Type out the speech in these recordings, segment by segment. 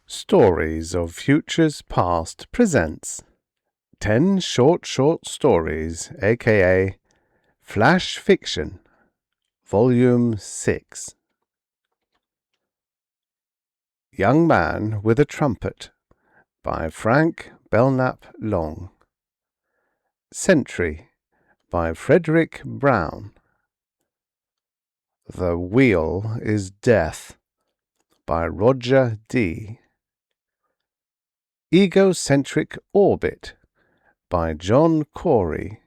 Stories of Futures Past presents 10 short stories, aka Flash Fiction, Volume 6. Young Man with a Trumpet by Frank Belknap Long. Sentry by Fredric Brown. The Wheel is Death by Roger D. Egocentric Orbit by John Cory.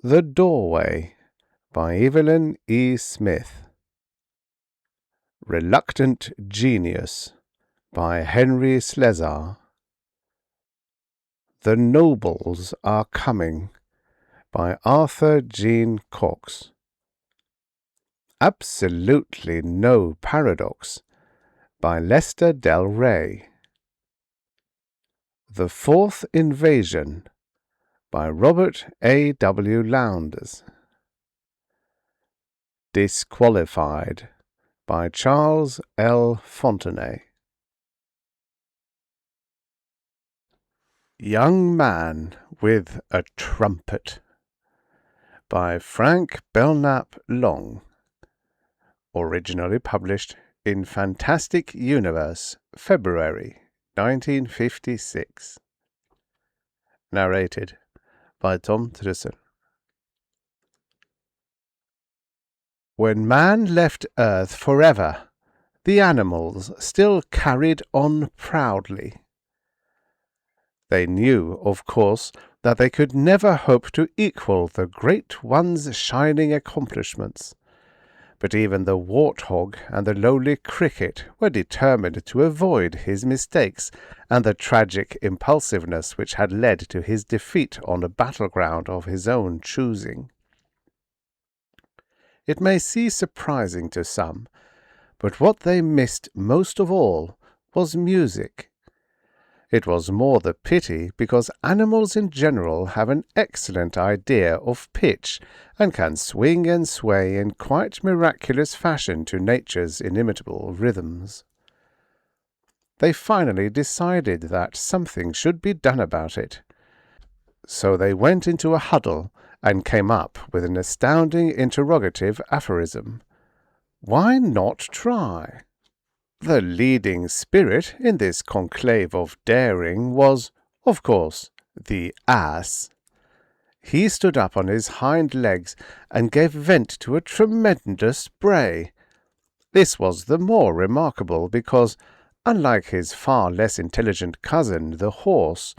The Doorway by Evelyn E. Smith. Reluctant Genius by Henry Slesar. The Nobles Are Coming by Arthur Jean Cox. Absolutely No Paradox by Lester Del Rey. The Fourth Invasion by Robert A. W. Lowndes. Disqualified by Charles L. Fontenay. Young Man with a Trumpet by Frank Belknap Long. Originally published in Fantastic Universe, February 1956. Narrated by Tom Trussel. When man left Earth forever, the animals still carried on proudly. They knew, of course, that they could never hope to equal the Great One's shining accomplishments. But even the warthog and the lowly cricket were determined to avoid his mistakes and the tragic impulsiveness which had led to his defeat on a battleground of his own choosing. It may seem surprising to some, but what they missed most of all was music. It was more the pity because animals in general have an excellent idea of pitch and can swing and sway in quite miraculous fashion to nature's inimitable rhythms. They finally decided that something should be done about it. So they went into a huddle and came up with an astounding interrogative aphorism. Why not try? The leading spirit in this conclave of daring was, of course, the ass. He stood up on his hind legs and gave vent to a tremendous bray. This was the more remarkable because, unlike his far less intelligent cousin, the horse,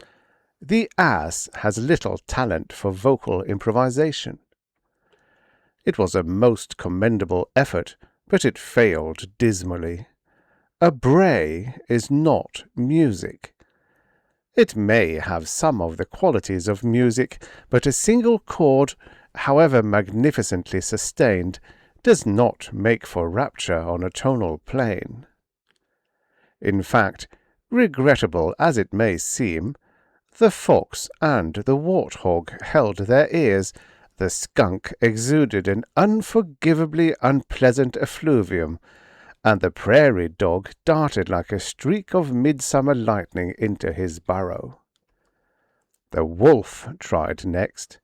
the ass has little talent for vocal improvisation. It was a most commendable effort, but it failed dismally. A bray is not music. It may have some of the qualities of music, but a single chord, however magnificently sustained, does not make for rapture on a tonal plane. In fact, regrettable as it may seem, the fox and the warthog held their ears, the skunk exuded an unforgivably unpleasant effluvium, and the prairie dog darted like a streak of midsummer lightning into his burrow. The wolf tried next.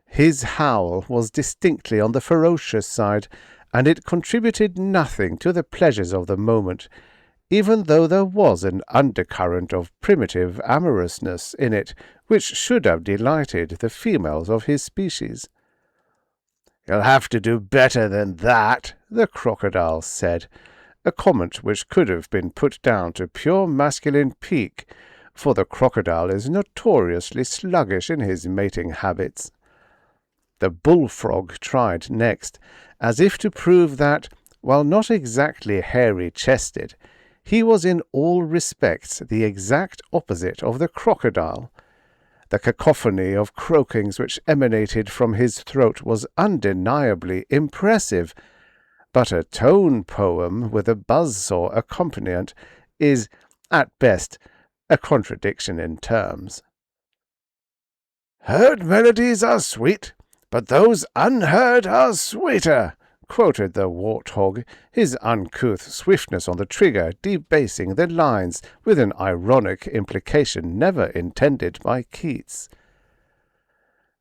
His howl was distinctly on the ferocious side, and it contributed nothing to the pleasures of the moment, even though there was an undercurrent of primitive amorousness in it which should have delighted the females of his species. "You'll have to do better than that," the crocodile said, a comment which could have been put down to pure masculine pique, for the crocodile is notoriously sluggish in his mating habits. The bullfrog tried next, as if to prove that, while not exactly hairy-chested, he was in all respects the exact opposite of the crocodile. The cacophony of croakings which emanated from his throat was undeniably impressive, but a tone poem with a buzzsaw accompaniment is, at best, a contradiction in terms. "Heard melodies are sweet, but those unheard are sweeter," quoted the warthog, his uncouth swiftness on the trigger debasing the lines with an ironic implication never intended by Keats.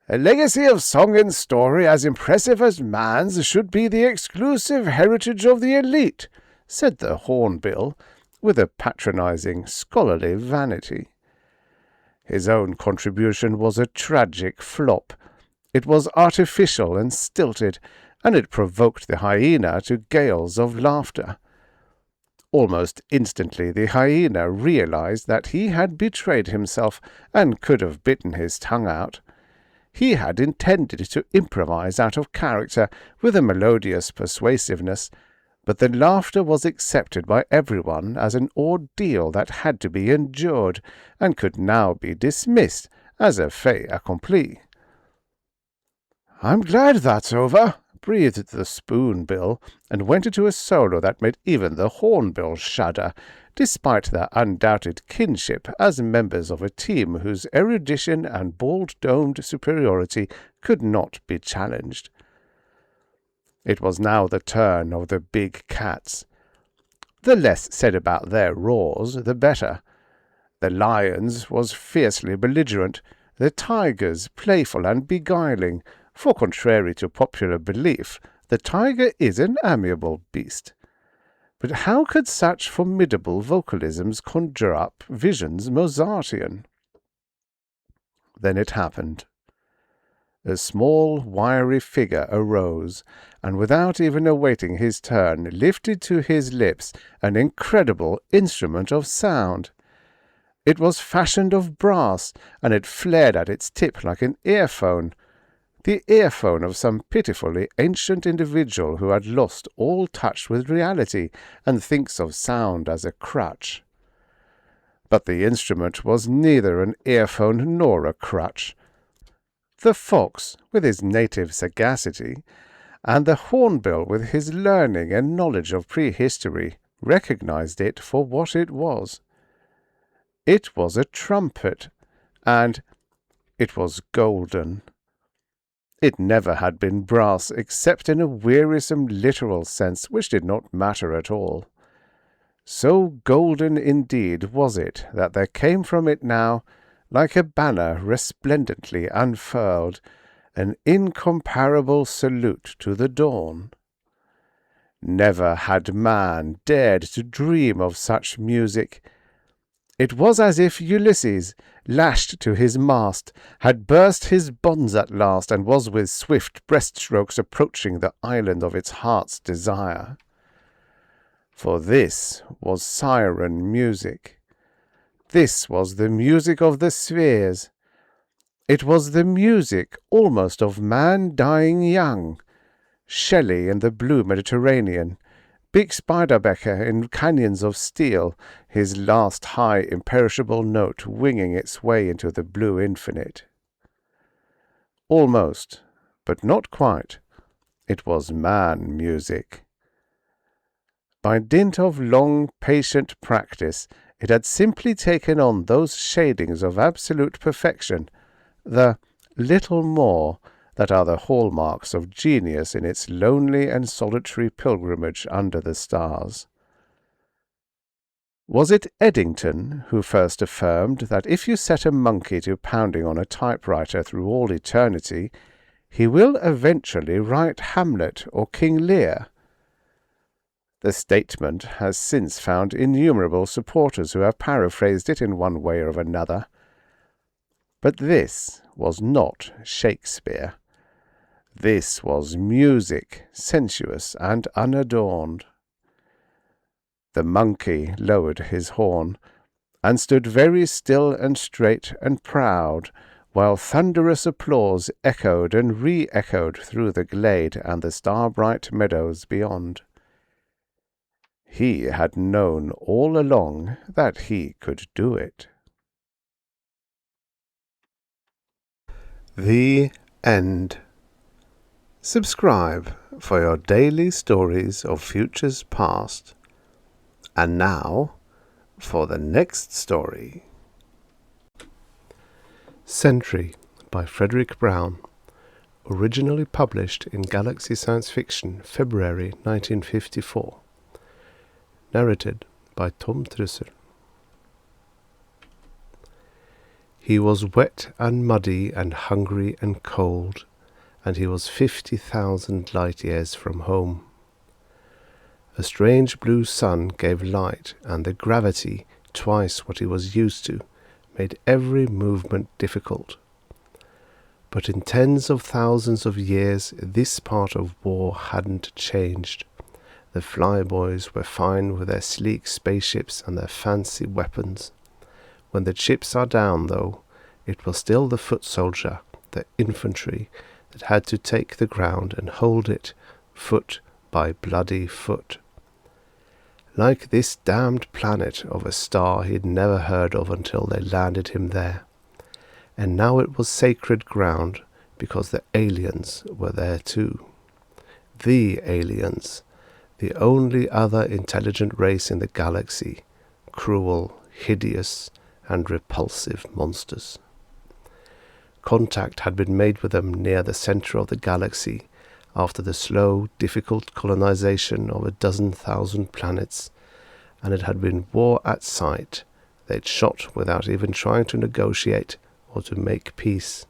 A legacy of song and story as impressive as man's should be the exclusive heritage of the elite, said the hornbill, with a patronizing, scholarly vanity. His own contribution was a tragic flop. It was artificial and stilted, and it provoked the hyena to gales of laughter. Almost instantly the hyena realized that he had betrayed himself and could have bitten his tongue out. He had intended to improvise out of character with a melodious persuasiveness, but the laughter was accepted by everyone as an ordeal that had to be endured, and could now be dismissed as a fait accompli. "I'm glad that's over," breathed the spoonbill, and went into a solo that made even the hornbill shudder, despite their undoubted kinship as members of a team whose erudition and bald-domed superiority could not be challenged. It was now the turn of the big cats. The less said about their roars, the better. The lion's was fiercely belligerent, the tiger's playful and beguiling, for contrary to popular belief, the tiger is an amiable beast. But how could such formidable vocalisms conjure up visions Mozartian? Then it happened. A small, wiry figure arose, and without even awaiting his turn, lifted to his lips an incredible instrument of sound. It was fashioned of brass, and it flared at its tip like an earphone, the earphone of some pitifully ancient individual who had lost all touch with reality and thinks of sound as a crutch. But the instrument was neither an earphone nor a crutch. The fox, with his native sagacity, and the hornbill, with his learning and knowledge of prehistory, recognized it for what it was. It was a trumpet, and it was golden. It never had been brass, except in a wearisome literal sense which did not matter at all. So golden indeed was it that there came from it now, like a banner resplendently unfurled, an incomparable salute to the dawn. Never had man dared to dream of such music. It was as if Ulysses, lashed to his mast, had burst his bonds at last, and was with swift breaststrokes approaching the island of its heart's desire. For this was siren music. This was the music of the spheres. It was the music almost of man dying young. Shelley in the blue Mediterranean, Bixbeiderbecke in Canyons of Steel, his last high imperishable note winging its way into the blue infinite. Almost, but not quite. It was man music. By dint of long, patient practice, it had simply taken on those shadings of absolute perfection, the little more, that are the hallmarks of genius in its lonely and solitary pilgrimage under the stars. Was it Eddington who first affirmed that if you set a monkey to pounding on a typewriter through all eternity, he will eventually write Hamlet or King Lear? The statement has since found innumerable supporters who have paraphrased it in one way or another. But this was not Shakespeare. This was music, sensuous and unadorned. The monkey lowered his horn, and stood very still and straight and proud, while thunderous applause echoed and re-echoed through the glade and the star-bright meadows beyond. He had known all along that he could do it. The End. Subscribe for your daily stories of futures past. And now, for the next story. Sentry by Fredric Brown. Originally published in Galaxy Science Fiction, February 1954. Narrated by Tom Trussel. He was wet and muddy and hungry and cold, and he was 50,000 light years from home. A strange blue sun gave light, and the gravity, twice what he was used to, made every movement difficult. But in tens of thousands of years, this part of war hadn't changed. The flyboys were fine with their sleek spaceships and their fancy weapons. When the chips are down, though, it was still the foot soldier, the infantry, that had to take the ground and hold it, foot by bloody foot. Like this damned planet of a star he'd never heard of until they landed him there. And now it was sacred ground because the aliens were there too. The aliens, the only other intelligent race in the galaxy, cruel, hideous, and repulsive monsters. Contact had been made with them near the center of the galaxy after the slow, difficult colonization of 12,000 planets, and it had been war at sight. They'd shot without even trying to negotiate or to make peace.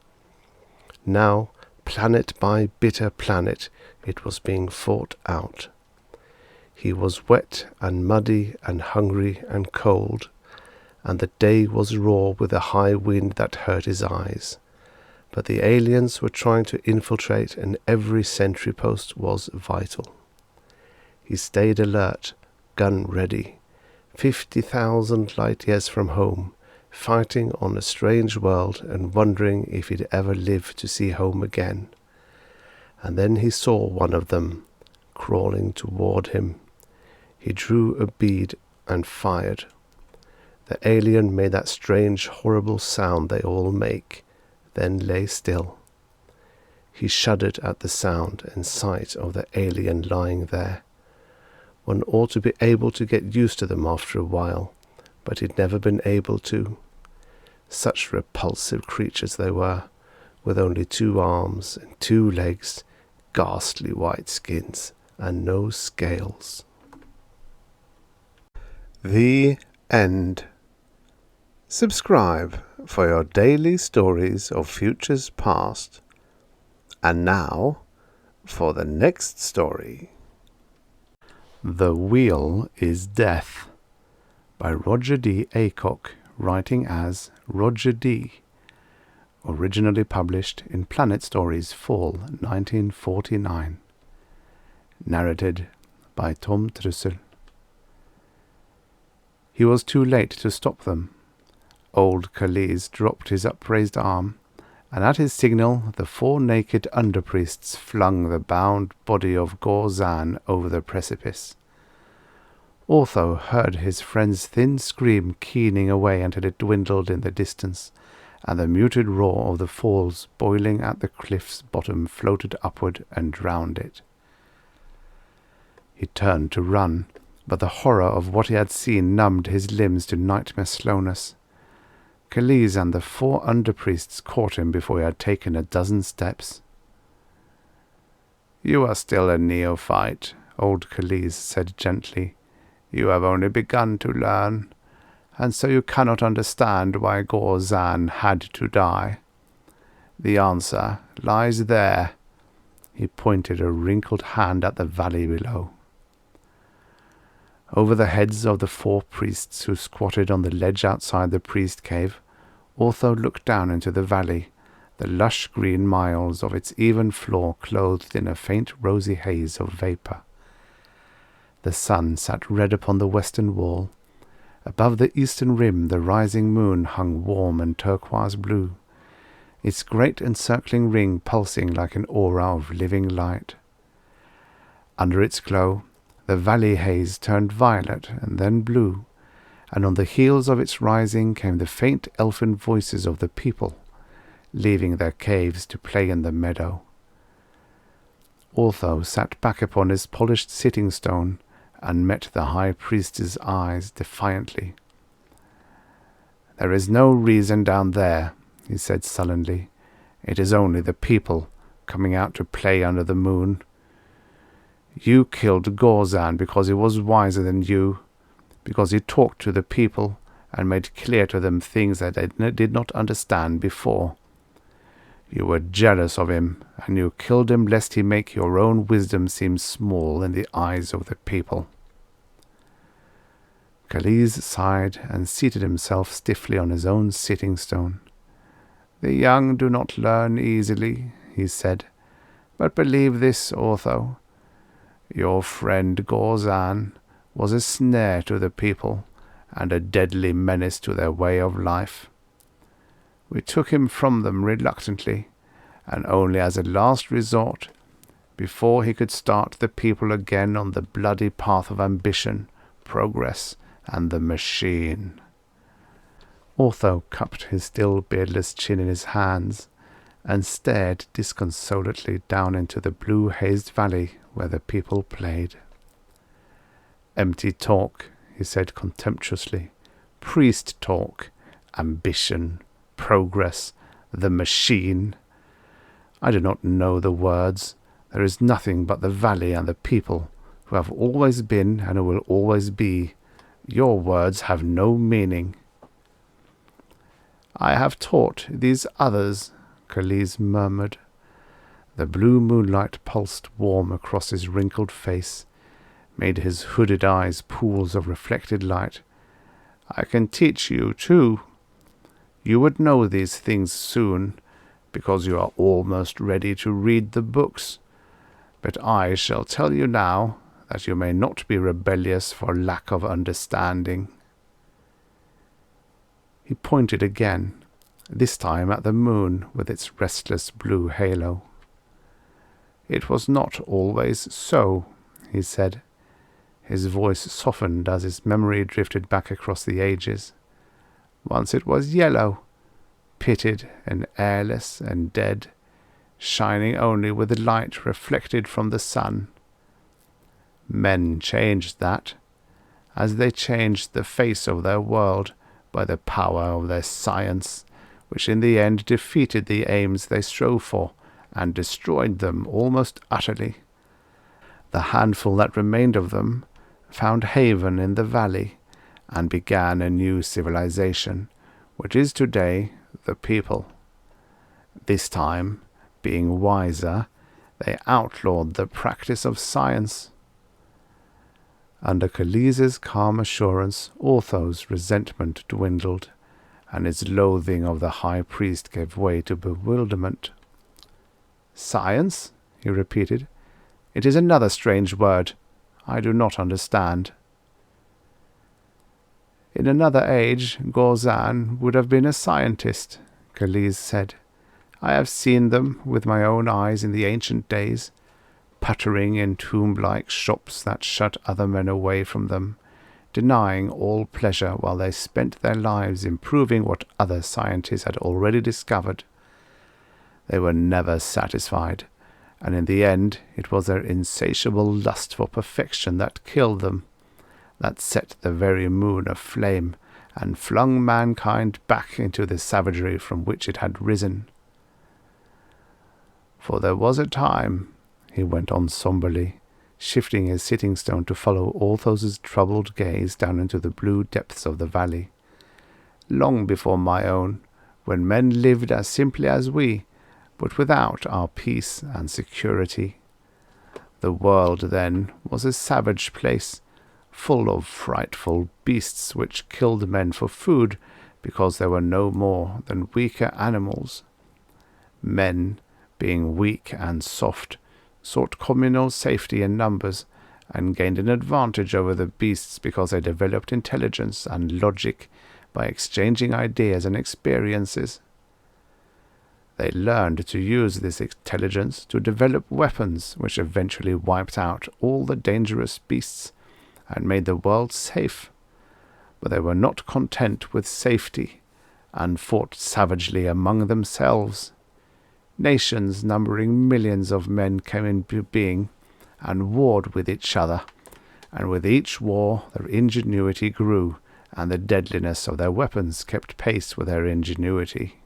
Now, planet by bitter planet, it was being fought out. He was wet and muddy and hungry and cold, and the day was raw with a high wind that hurt his eyes. But the aliens were trying to infiltrate, and every sentry post was vital. He stayed alert, gun ready, 50,000 light years from home, fighting on a strange world and wondering if he'd ever live to see home again. And then he saw one of them, crawling toward him. He drew a bead and fired. The alien made that strange, horrible sound they all make, then lay still. He shuddered at the sound and sight of the alien lying there. One ought to be able to get used to them after a while, but he'd never been able to. Such repulsive creatures they were, with only 2 arms and 2 legs, ghastly white skins, and no scales. The End. Subscribe for your daily stories of futures past. And now, for the next story. The Wheel is Death, by Roger D. Aycock, writing as Roger D. Originally published in Planet Stories Fall 1949. Narrated by Tom Trussel. He was too late to stop them. Old Calise dropped his upraised arm, and at his signal the 4 naked underpriests flung the bound body of Gorzan over the precipice. Otho heard his friend's thin scream keening away until it dwindled in the distance, and the muted roar of the falls boiling at the cliff's bottom floated upward and drowned it. He turned to run, but the horror of what he had seen numbed his limbs to nightmare slowness. Calise and the 4 underpriests caught him before he had taken a dozen steps. "You are still a neophyte," old Calise said gently. "You have only begun to learn, and so you cannot understand why Gorzan had to die. The answer lies there." He pointed a wrinkled hand at the valley below. Over the heads of the 4 priests who squatted on the ledge outside the priest cave, Otho looked down into the valley, the lush green miles of its even floor clothed in a faint rosy haze of vapour. The sun sat red upon the western wall. Above the eastern rim the rising moon hung warm and turquoise blue, its great encircling ring pulsing like an aura of living light. Under its glow, the valley haze turned violet and then blue, and on the heels of its rising came the faint elfin voices of the people, leaving their caves to play in the meadow. Otho sat back upon his polished sitting stone and met the high priest's eyes defiantly. "There is no reason down there," he said sullenly. "It is only the people, coming out to play under the moon. You killed Gorzan because he was wiser than you, because he talked to the people and made clear to them things that they did not understand before. You were jealous of him, and you killed him lest he make your own wisdom seem small in the eyes of the people. Khalise sighed and seated himself stiffly on his own sitting stone. The young do not learn easily, he said, but believe this, Otho. Your friend Gorzan was a snare to the people and a deadly menace to their way of life. We took him from them reluctantly, and only as a last resort, before he could start the people again on the bloody path of ambition, progress, and the machine. Otho cupped his still beardless chin in his hands and stared disconsolately down into the blue-hazed valley where the people played. Empty talk, he said contemptuously. Priest talk. Ambition. Progress. The machine. I do not know the words. There is nothing but the valley and the people, who have always been and who will always be. Your words have no meaning. I have taught these others, Khalise murmured. The blue moonlight pulsed warm across his wrinkled face, made his hooded eyes pools of reflected light. I can teach you, too. You would know these things soon, because you are almost ready to read the books. But I shall tell you now, that you may not be rebellious for lack of understanding. He pointed again, this time at the moon with its restless blue halo. It was not always so, he said. His voice softened as his memory drifted back across the ages. Once it was yellow, pitted and airless and dead, shining only with the light reflected from the sun. Men changed that, as they changed the face of their world by the power of their science, which in the end defeated the aims they strove for and destroyed them almost utterly. The handful that remained of them found haven in the valley and began a new civilization, which is today the people. This time, being wiser, they outlawed the practice of science. Under Khalise's calm assurance, Otho's resentment dwindled, and his loathing of the high priest gave way to bewilderment. Science? He repeated. It is another strange word. I do not understand. In another age, Gorzan would have been a scientist, Khalise said. I have seen them with my own eyes in the ancient days, puttering in tomb-like shops that shut other men away from them, denying all pleasure while they spent their lives improving what other scientists had already discovered. They were never satisfied, and in the end it was their insatiable lust for perfection that killed them, that set the very moon aflame and flung mankind back into the savagery from which it had risen. For there was a time, he went on somberly, shifting his sitting stone to follow Otho's troubled gaze down into the blue depths of the valley, long before my own, when men lived as simply as we, but without our peace and security. The world then was a savage place, full of frightful beasts which killed men for food because they were no more than weaker animals. Men, being weak and soft, sought communal safety in numbers and gained an advantage over the beasts because they developed intelligence and logic by exchanging ideas and experiences. They learned to use this intelligence to develop weapons which eventually wiped out all the dangerous beasts and made the world safe. But they were not content with safety and fought savagely among themselves. Nations numbering millions of men came into being and warred with each other, and with each war their ingenuity grew, and the deadliness of their weapons kept pace with their ingenuity.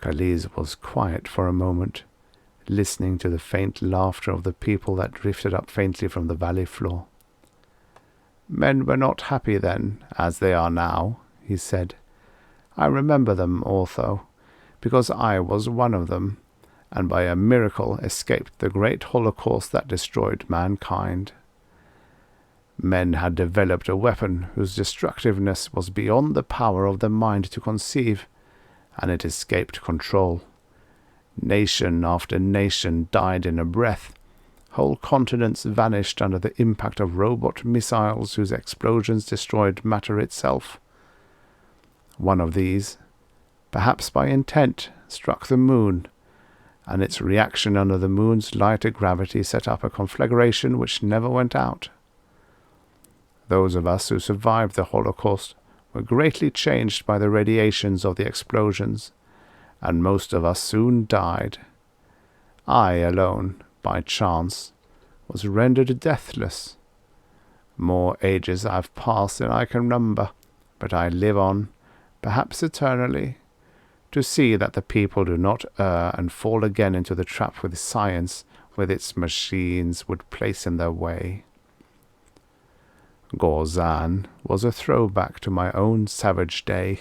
Khalise was quiet for a moment, listening to the faint laughter of the people that drifted up faintly from the valley floor. "Men were not happy then, as they are now," he said. "I remember them, Otho, because I was one of them, and by a miracle escaped the great holocaust that destroyed mankind. Men had developed a weapon whose destructiveness was beyond the power of the mind to conceive, and it escaped control. Nation after nation died in a breath. Whole continents vanished under the impact of robot missiles whose explosions destroyed matter itself. One of these, perhaps by intent, struck the moon, and its reaction under the moon's lighter gravity set up a conflagration which never went out. Those of us who survived the Holocaust were greatly changed by the radiations of the explosions, and most of us soon died. I alone, by chance, was rendered deathless. More ages have passed than I can number, but I live on, perhaps eternally, to see that the people do not err and fall again into the trap with science with its machines would place in their way. Gorzan was a throwback to my own savage day,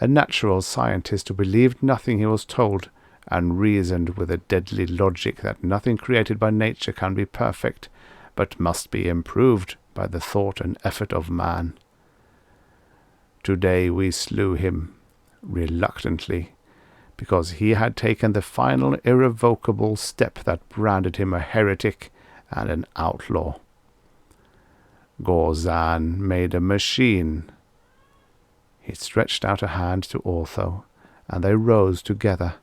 a natural scientist who believed nothing he was told and reasoned with a deadly logic that nothing created by nature can be perfect, but must be improved by the thought and effort of man. Today we slew him, reluctantly, because he had taken the final irrevocable step that branded him a heretic and an outlaw. Gorzan made a machine. He stretched out a hand to Otho, and they rose together,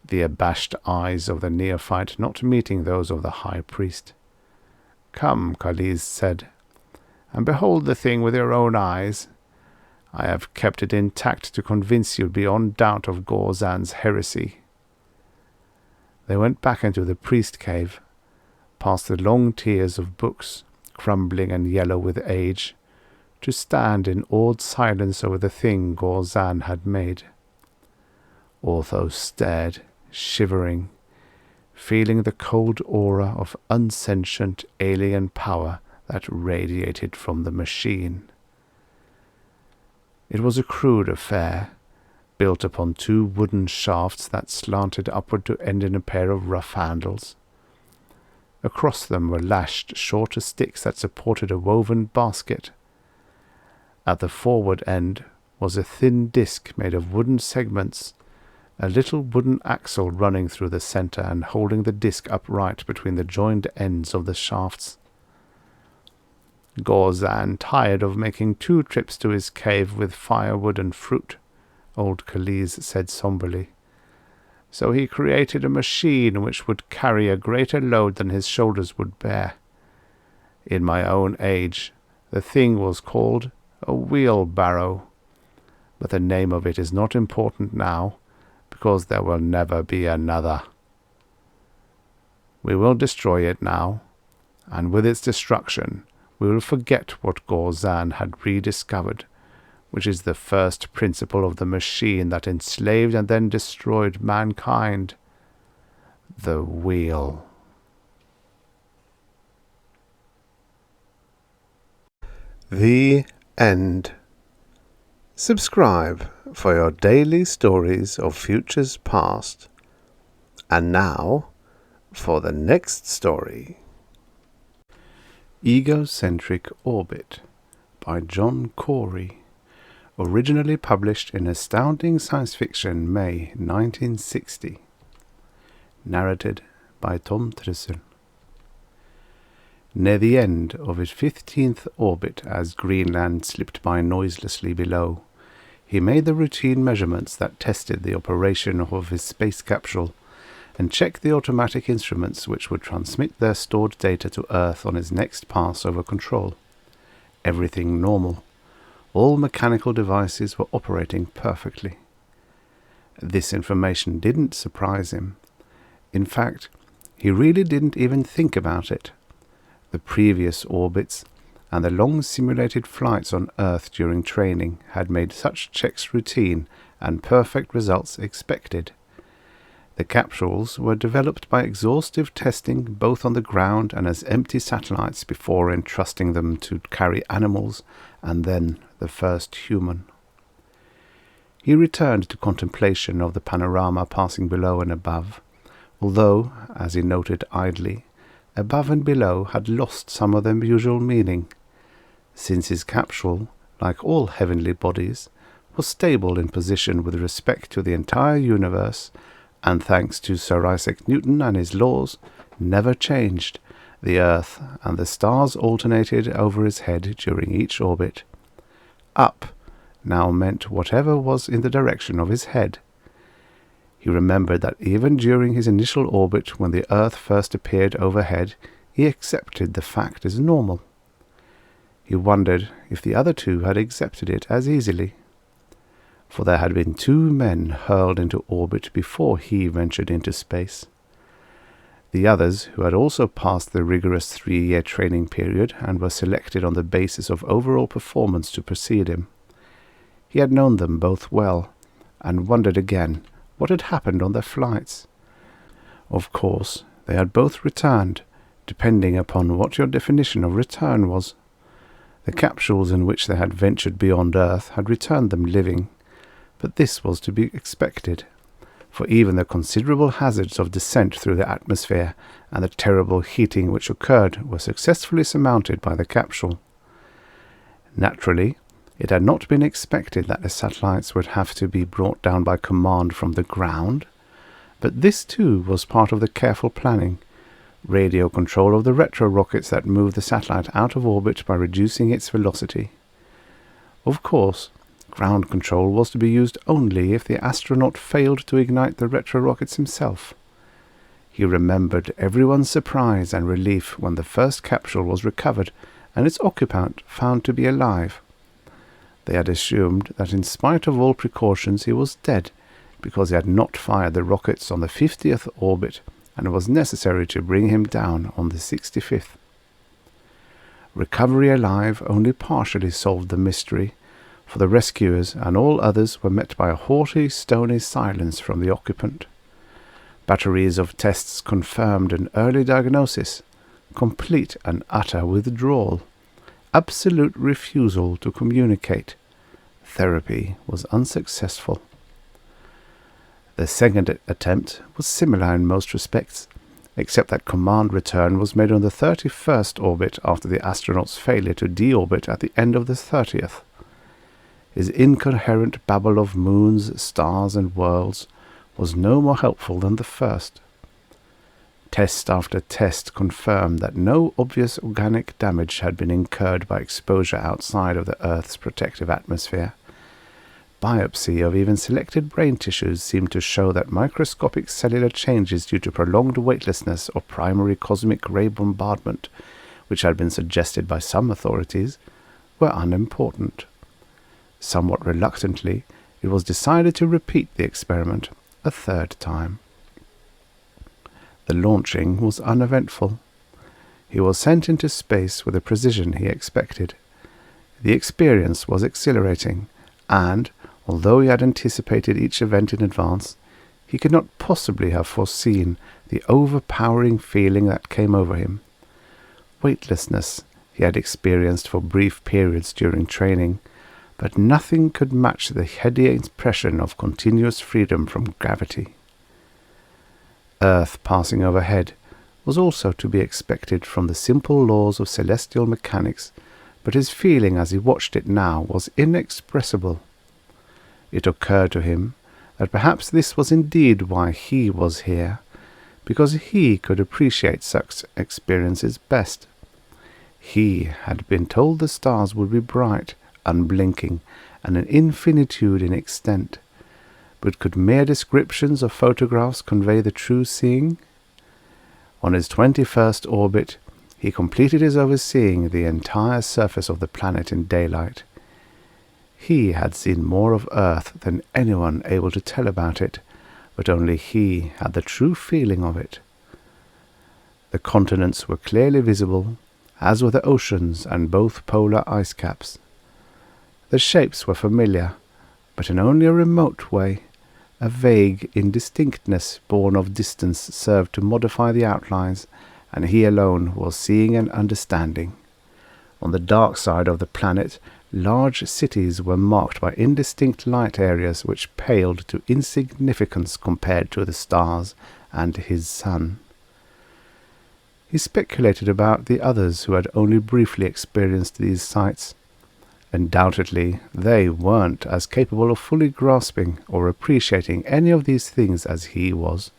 the abashed eyes of the neophyte not meeting those of the high priest. "Come," Khalid said, "and behold the thing with your own eyes. I have kept it intact to convince you beyond doubt of Gorzan's heresy." They went back into the priest cave, past the long tiers of books, crumbling and yellow with age, to stand in awed silence over the thing Gorzan had made. Otho stared, shivering, feeling the cold aura of unsentient alien power that radiated from the machine. It was a crude affair, built upon two wooden shafts that slanted upward to end in a pair of rough handles. Across them were lashed shorter sticks that supported a woven basket. At the forward end was a thin disc made of wooden segments, a little wooden axle running through the center and holding the disc upright between the joined ends of the shafts. Gorzan tired of making 2 trips to his cave with firewood and fruit, old Khalid said somberly. So he created a machine which would carry a greater load than his shoulders would bear. In my own age, the thing was called a wheelbarrow, but the name of it is not important now, because there will never be another. We will destroy it now, and with its destruction we will forget what Gorzan had rediscovered, which is the first principle of the machine that enslaved and then destroyed mankind, the wheel. The end. Subscribe for your daily stories of futures past. And now, for the next story. Egocentric Orbit by John Cory. Originally published in Astounding Science Fiction, May 1960. Narrated by Tom Trussel. Near the end of his 15th orbit, as Greenland slipped by noiselessly below, he made the routine measurements that tested the operation of his space capsule and checked the automatic instruments which would transmit their stored data to Earth on his next pass over control. Everything normal. All mechanical devices were operating perfectly. This information didn't surprise him. In fact, he really didn't even think about it. The previous orbits and the long simulated flights on Earth during training had made such checks routine and perfect results expected. The capsules were developed by exhaustive testing both on the ground and as empty satellites before entrusting them to carry animals and then the first human. He returned to contemplation of the panorama passing below and above, although, as he noted idly, above and below had lost some of their usual meaning, since his capsule, like all heavenly bodies, was stable in position with respect to the entire universe, and thanks to Sir Isaac Newton and his laws, never changed. The earth and the stars alternated over his head during each orbit. Up now meant whatever was in the direction of his head. He remembered that even during his initial orbit, when the earth first appeared overhead, he accepted the fact as normal. He wondered if the other two had accepted it as easily, for there had been 2 men hurled into orbit before he ventured into space. The others, who had also passed the rigorous 3-year training period and were selected on the basis of overall performance to precede him. He had known them both well, and wondered again what had happened on their flights. Of course, they had both returned, depending upon what your definition of return was. The capsules in which they had ventured beyond Earth had returned them living, but this was to be expected, for even the considerable hazards of descent through the atmosphere and the terrible heating which occurred were successfully surmounted by the capsule. Naturally, it had not been expected that the satellites would have to be brought down by command from the ground, but this too was part of the careful planning. Radio control of the retro-rockets that moved the satellite out of orbit by reducing its velocity. Of course, ground control was to be used only if the astronaut failed to ignite the retro-rockets himself. He remembered everyone's surprise and relief when the first capsule was recovered and its occupant found to be alive. They had assumed that in spite of all precautions he was dead, because he had not fired the rockets on the 50th orbit, and it was necessary to bring him down on the 65th. Recovery alive only partially solved the mystery, for the rescuers and all others were met by a haughty, stony silence from the occupant. Batteries of tests confirmed an early diagnosis, complete and utter withdrawal, absolute refusal to communicate. Therapy was unsuccessful. The second attempt was similar in most respects, except that command return was made on the 31st orbit after the astronaut's failure to deorbit at the end of the 30th. His incoherent babble of moons, stars, and worlds was no more helpful than the first. Test after test confirmed that no obvious organic damage had been incurred by exposure outside of the Earth's protective atmosphere. Biopsy of even selected brain tissues seemed to show that microscopic cellular changes due to prolonged weightlessness or primary cosmic ray bombardment, which had been suggested by some authorities, were unimportant. Somewhat reluctantly, it was decided to repeat the experiment a 3rd time. The launching was uneventful. He was sent into space with the precision he expected. The experience was exhilarating, and, although he had anticipated each event in advance, he could not possibly have foreseen the overpowering feeling that came over him. Weightlessness he had experienced for brief periods during training, but nothing could match the heady impression of continuous freedom from gravity. Earth passing overhead was also to be expected from the simple laws of celestial mechanics, but his feeling as he watched it now was inexpressible. It occurred to him that perhaps this was indeed why he was here, because he could appreciate such experiences best. He had been told the stars would be bright, unblinking, and an infinitude in extent, but could mere descriptions of photographs convey the true seeing? On his 21st orbit, he completed his overseeing the entire surface of the planet in daylight. He had seen more of Earth than anyone able to tell about it, but only he had the true feeling of it. The continents were clearly visible, as were the oceans and both polar ice caps. The shapes were familiar, but in only a remote way, A vague indistinctness born of distance served to modify the outlines, and he alone was seeing and understanding. On the dark side of the planet, large cities were marked by indistinct light areas which paled to insignificance compared to the stars and his sun. He speculated about the others who had only briefly experienced these sights. Undoubtedly, they weren't as capable of fully grasping or appreciating any of these things as he was.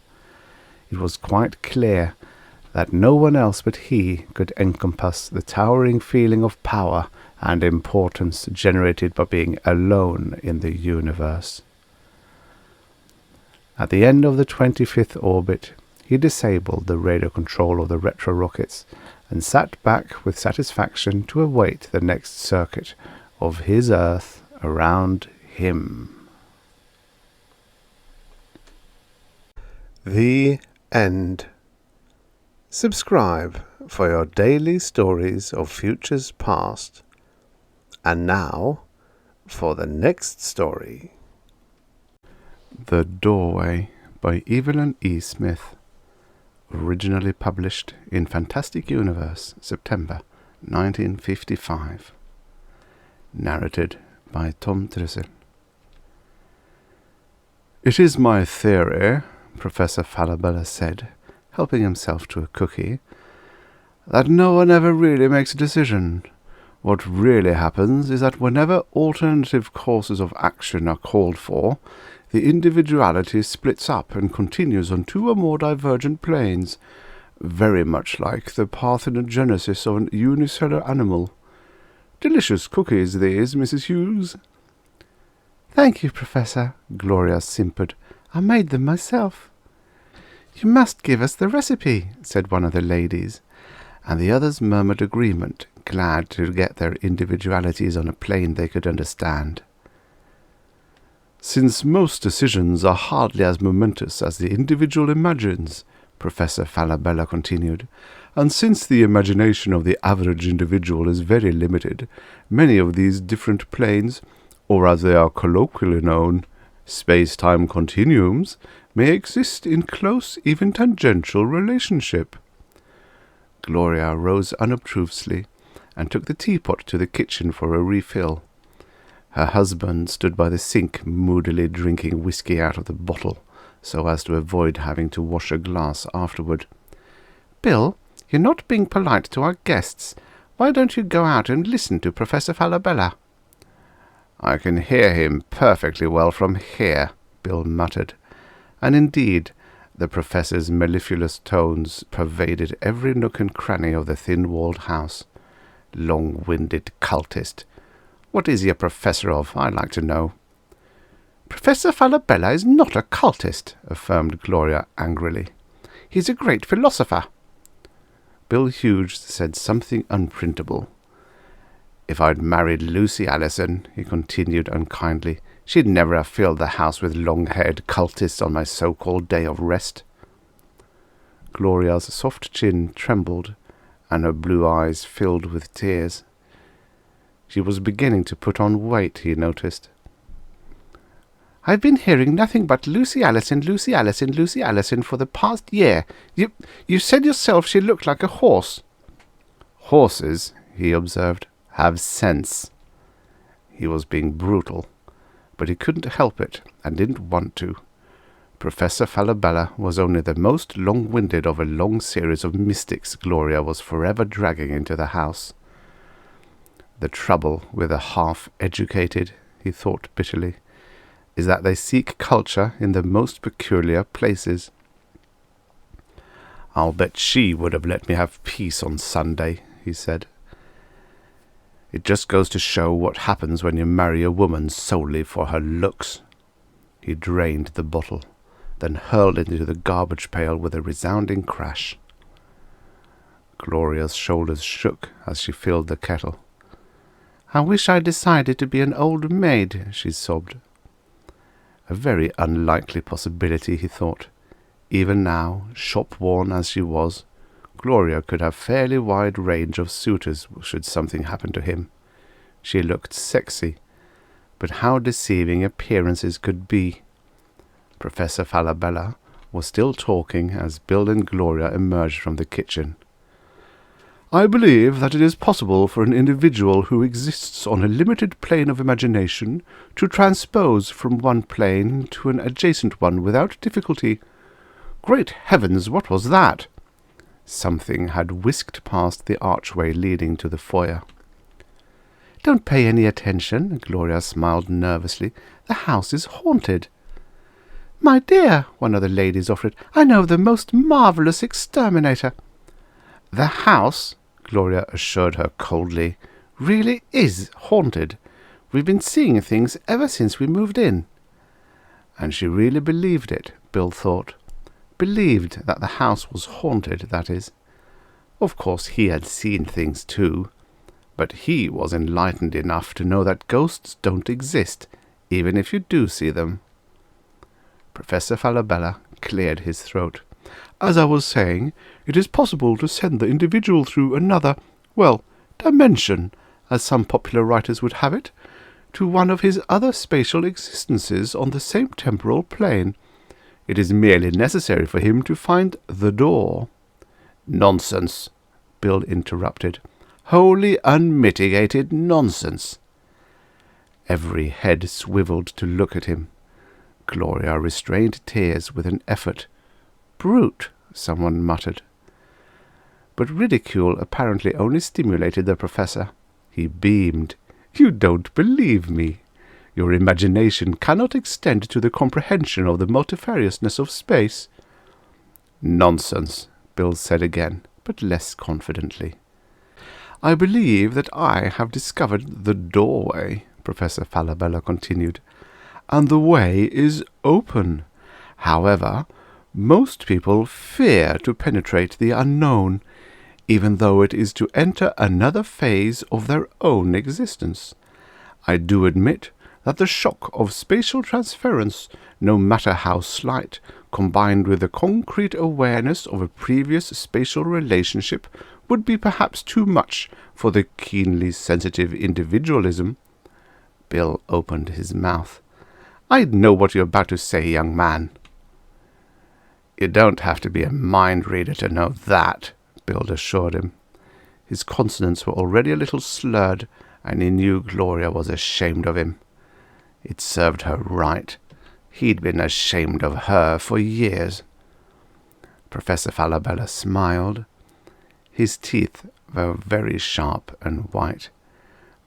It was quite clear that no one else but he could encompass the towering feeling of power and importance generated by being alone in the universe. At the end of the 25th orbit, he disabled the radar control of the retro rockets and sat back with satisfaction to await the next circuit of his Earth around him. The end. Subscribe for your daily stories of futures past. And now, for the next story. The Doorway by Evelyn E. Smith. Originally published in Fantastic Universe, September 1955. Narrated by Tom Trussel. "It is my theory," Professor Falabella said, helping himself to a cookie, "that no one ever really makes a decision. What really happens is that whenever alternative courses of action are called for, the individuality splits up and continues on two or more divergent planes, very much like the parthenogenesis of an unicellular animal. Delicious cookies, these, Mrs. Hughes." "Thank you, Professor," Gloria simpered. "I made them myself." "You must give us the recipe," said one of the ladies, and the others murmured agreement, glad to get their individualities on a plane they could understand. "Since most decisions are hardly as momentous as the individual imagines," Professor Falabella continued, "and since the imagination of the average individual is very limited, many of these different planes, or as they are colloquially known, space-time continuums, may exist in close, even tangential relationship." Gloria rose unobtrusively and took the teapot to the kitchen for a refill. Her husband stood by the sink moodily drinking whiskey out of the bottle, so as to avoid having to wash a glass afterward. "Bill, you're not being polite to our guests. Why don't you go out and listen to Professor Falabella?" "I can hear him perfectly well from here," Bill muttered. And indeed, the Professor's mellifluous tones pervaded every nook and cranny of the thin-walled house. "Long-winded cultist. What is he a professor of, I'd like to know?" "Professor Falabella is not a cultist," affirmed Gloria angrily. "He's a great philosopher." Bill Hughes said something unprintable. "If I'd married Lucy Allison," he continued unkindly, "she'd never have filled the house with long-haired cultists on my so-called day of rest." Gloria's soft chin trembled, and her blue eyes filled with tears. She was beginning to put on weight, he noticed. "I've been hearing nothing but Lucy Allison, Lucy Allison, Lucy Allison for the past year. You said yourself she looked like a horse." "Horses," he observed, "have sense." He was being brutal, but he couldn't help it and didn't want to. Professor Falabella was only the most long-winded of a long series of mystics Gloria was forever dragging into the house. The trouble with the half-educated, he thought bitterly, is that they seek culture in the most peculiar places. "I'll bet she would have let me have peace on Sunday," he said. "It just goes to show what happens when you marry a woman solely for her looks." He drained the bottle, then hurled it into the garbage pail with a resounding crash. Gloria's shoulders shook as she filled the kettle. "I wish I'd decided to be an old maid," she sobbed. A very unlikely possibility, he thought. Even now, shop-worn as she was, Gloria could have fairly wide range of suitors should something happen to him. She looked sexy, but how deceiving appearances could be. Professor Falabella was still talking as Bill and Gloria emerged from the kitchen. "I believe that it is possible for an individual who exists on a limited plane of imagination to transpose from one plane to an adjacent one without difficulty. Great heavens, what was that?" Something had whisked past the archway leading to the foyer. "Don't pay any attention," Gloria smiled nervously. "The house is haunted." "My dear," one of the ladies offered, "I know the most marvellous exterminator." "The house," Gloria assured her coldly, "really is haunted. We've been seeing things ever since we moved in." And she really believed it, Bill thought. Believed that the house was haunted, that is. Of course he had seen things too, but he was enlightened enough to know that ghosts don't exist, even if you do see them. Professor Falabella cleared his throat. "As I was saying, it is possible to send the individual through another, dimension, as some popular writers would have it, to one of his other spatial existences on the same temporal plane. It is merely necessary for him to find the door." "Nonsense," Bill interrupted. "Wholly unmitigated nonsense." Every head swiveled to look at him. Gloria restrained tears with an effort. "Brute," someone muttered. But ridicule apparently only stimulated the professor. He beamed. "You don't believe me. Your imagination cannot extend to the comprehension of the multifariousness of space." "Nonsense," Bill said again, but less confidently. "I believe that I have discovered the doorway," Professor Falabella continued, "and the way is open. However, most people fear to penetrate the unknown, even though it is to enter another phase of their own existence. I do admit that the shock of spatial transference, no matter how slight, combined with the concrete awareness of a previous spatial relationship, would be perhaps too much for the keenly sensitive individualism." Bill opened his mouth. "I know what you're about to say, young man." "You don't have to be a mind reader to know that," Bill assured him. His consonants were already a little slurred, and he knew Gloria was ashamed of him. It served her right. He'd been ashamed of her for years. Professor Falabella smiled. His teeth were very sharp and white.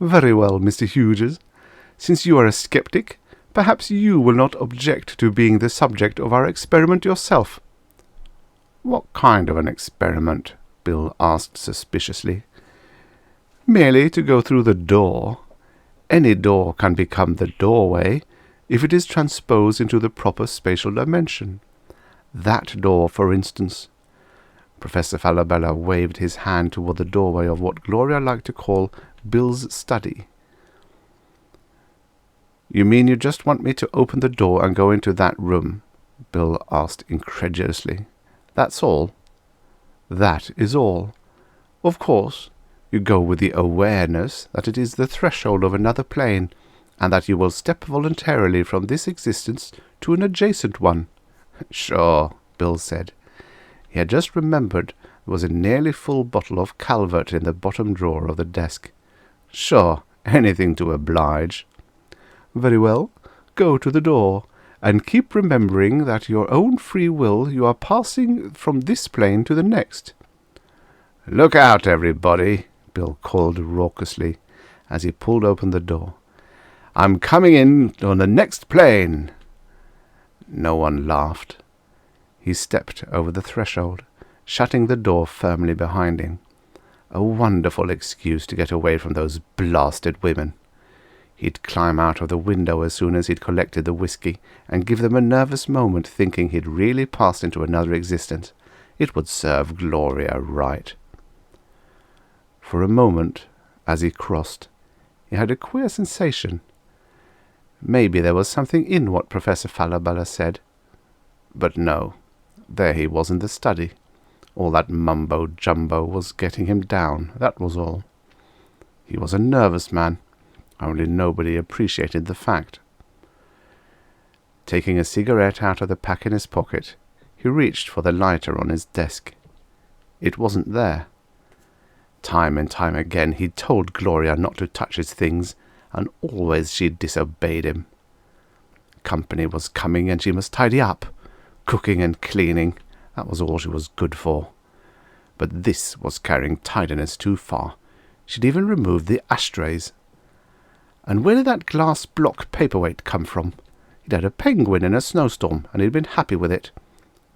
"Very well, Mr. Hughes. Since you are a skeptic, perhaps you will not object to being the subject of our experiment yourself." "What kind of an experiment?" Bill asked suspiciously. "Merely to go through the door. Any door can become the doorway if it is transposed into the proper spatial dimension. That door, for instance." Professor Falabella waved his hand toward the doorway of what Gloria liked to call Bill's study. "You mean you just want me to open the door and go into that room?" Bill asked incredulously. "That's all?" "That is all. Of course, you go with the awareness that it is the threshold of another plane, and that you will step voluntarily from this existence to an adjacent one." "Sure," Bill said. He had just remembered there was a nearly full bottle of Calvert in the bottom drawer of the desk. "Sure, anything to oblige." "Very well, go to the door, and keep remembering that your own free will you are passing from this plane to the next." "Look out, everybody," Bill called raucously as he pulled open the door. "I'm coming in on the next plane." No one laughed. He stepped over the threshold, shutting the door firmly behind him. A wonderful excuse to get away from those blasted women. He'd climb out of the window as soon as he'd collected the whiskey, and give them a nervous moment thinking he'd really passed into another existence. It would serve Gloria right. For a moment, as he crossed, he had a queer sensation. Maybe there was something in what Professor Falabella said. But no, there he was in the study. All that mumbo-jumbo was getting him down, that was all. He was a nervous man, only nobody appreciated the fact. Taking a cigarette out of the pack in his pocket, he reached for the lighter on his desk. It wasn't there. Time and time again he'd told Gloria not to touch his things, and always she'd disobeyed him. Company was coming, and she must tidy up. Cooking and cleaning, that was all she was good for. But this was carrying tidiness too far. She'd even removed the ashtrays. And where did that glass block paperweight come from? He'd had a penguin in a snowstorm, and he'd been happy with it.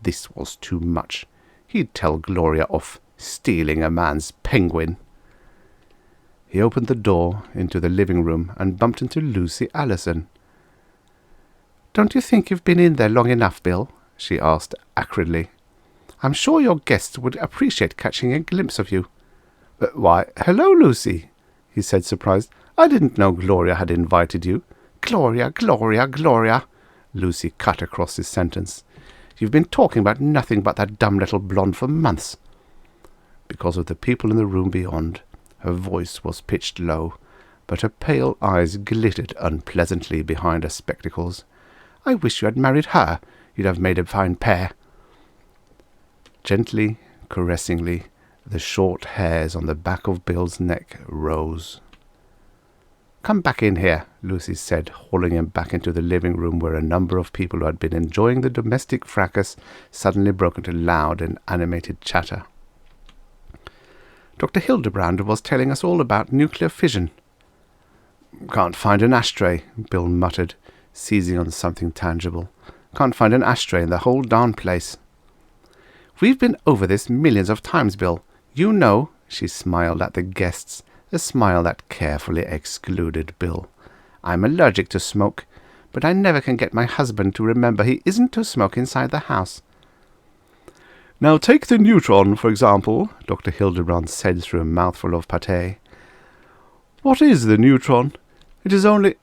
This was too much. He'd tell Gloria off, stealing a man's penguin. He opened the door into the living room and bumped into Lucy Allison. "Don't you think you've been in there long enough, Bill?" she asked acridly. "I'm sure your guests would appreciate catching a glimpse of you." "Why, hello, Lucy," he said, surprised. "I didn't know Gloria had invited you." "Gloria, Gloria, Gloria," Lucy cut across his sentence. "You've been talking about nothing but that dumb little blonde for months." Because of the people in the room beyond, her voice was pitched low, but her pale eyes glittered unpleasantly behind her spectacles. "I wish you had married her. You'd have made a fine pair." Gently, caressingly, the short hairs on the back of Bill's neck rose. "Come back in here," Lucy said, hauling him back into the living room where a number of people who had been enjoying the domestic fracas suddenly broke into loud and animated chatter. "Dr. Hildebrand was telling us all about nuclear fission." "Can't find an ashtray," Bill muttered, seizing on something tangible. "Can't find an ashtray in the whole darn place." "We've been over this millions of times, Bill. You know," she smiled at the guests, a smile that carefully excluded Bill. "I'm allergic to smoke, but I never can get my husband to remember he isn't to smoke inside the house." "Now take the neutron, for example," Dr. Hildebrand said through a mouthful of pâté. "What is the neutron? It is only—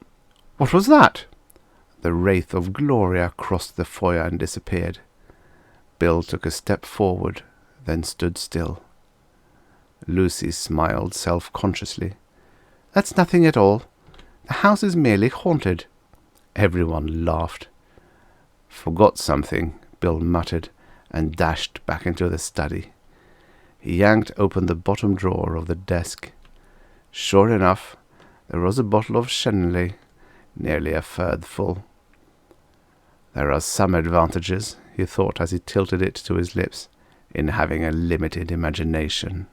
What was that?" The wraith of Gloria crossed the foyer and disappeared. Bill took a step forward, then stood still. Lucy smiled self-consciously. "That's nothing at all. The house is merely haunted." Everyone laughed. "Forgot something," Bill muttered, and dashed back into the study. He yanked open the bottom drawer of the desk. Sure enough, there was a bottle of Chenelet, nearly a third full. There are some advantages, he thought as he tilted it to his lips, in having a limited imagination.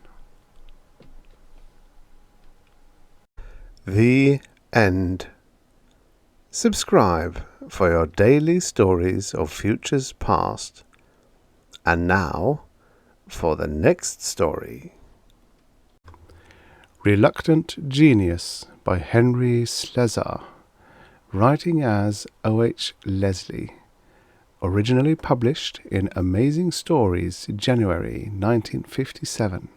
The End. Subscribe for your daily stories of futures past. And now, for the next story. Reluctant Genius by Henry Slesar, writing as O.H. Leslie, originally published in Amazing Stories, January 1957.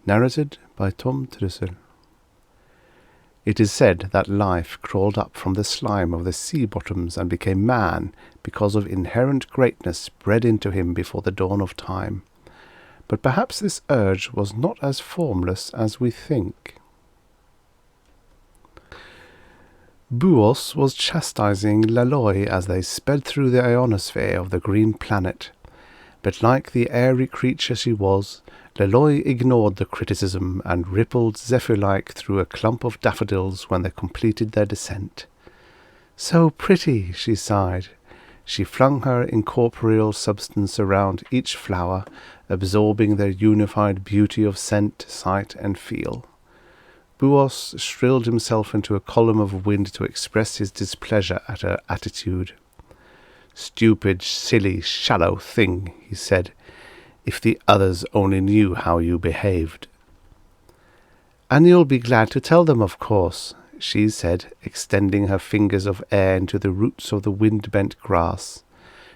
Narrated by Tom Trussel. It is said that life crawled up from the slime of the sea bottoms and became man because of inherent greatness bred into him before the dawn of time. But perhaps this urge was not as formless as we think. Buos was chastising Laloi as they sped through the ionosphere of the green planet. But like the airy creature she was, Laloi ignored the criticism and rippled zephyr-like through a clump of daffodils when they completed their descent. "So pretty," she sighed. She flung her incorporeal substance around each flower, absorbing their unified beauty of scent, sight, and feel. Buos shrilled himself into a column of wind to express his displeasure at her attitude. "Stupid, silly, shallow thing," he said. "If the others only knew how you behaved." "And you'll be glad to tell them, of course," she said, extending her fingers of air into the roots of the wind-bent grass.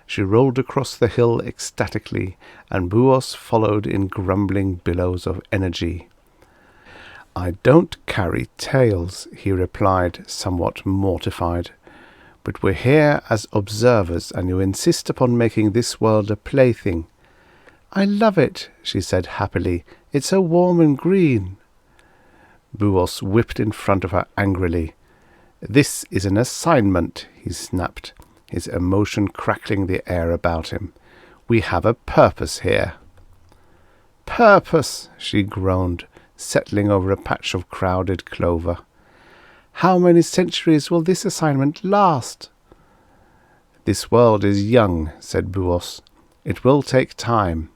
She rolled across the hill ecstatically, and Buos followed in grumbling billows of energy. "I don't carry tales," he replied, somewhat mortified. "But we're here as observers, and you insist upon making this world a plaything." "I love it," she said happily. "It's so warm and green." Buos whipped in front of her angrily. "This is an assignment," he snapped, his emotion crackling the air about him. "We have a purpose here." "Purpose," she groaned, settling over a patch of crowded clover. "How many centuries will this assignment last?" "This world is young," said Buos. "It will take time."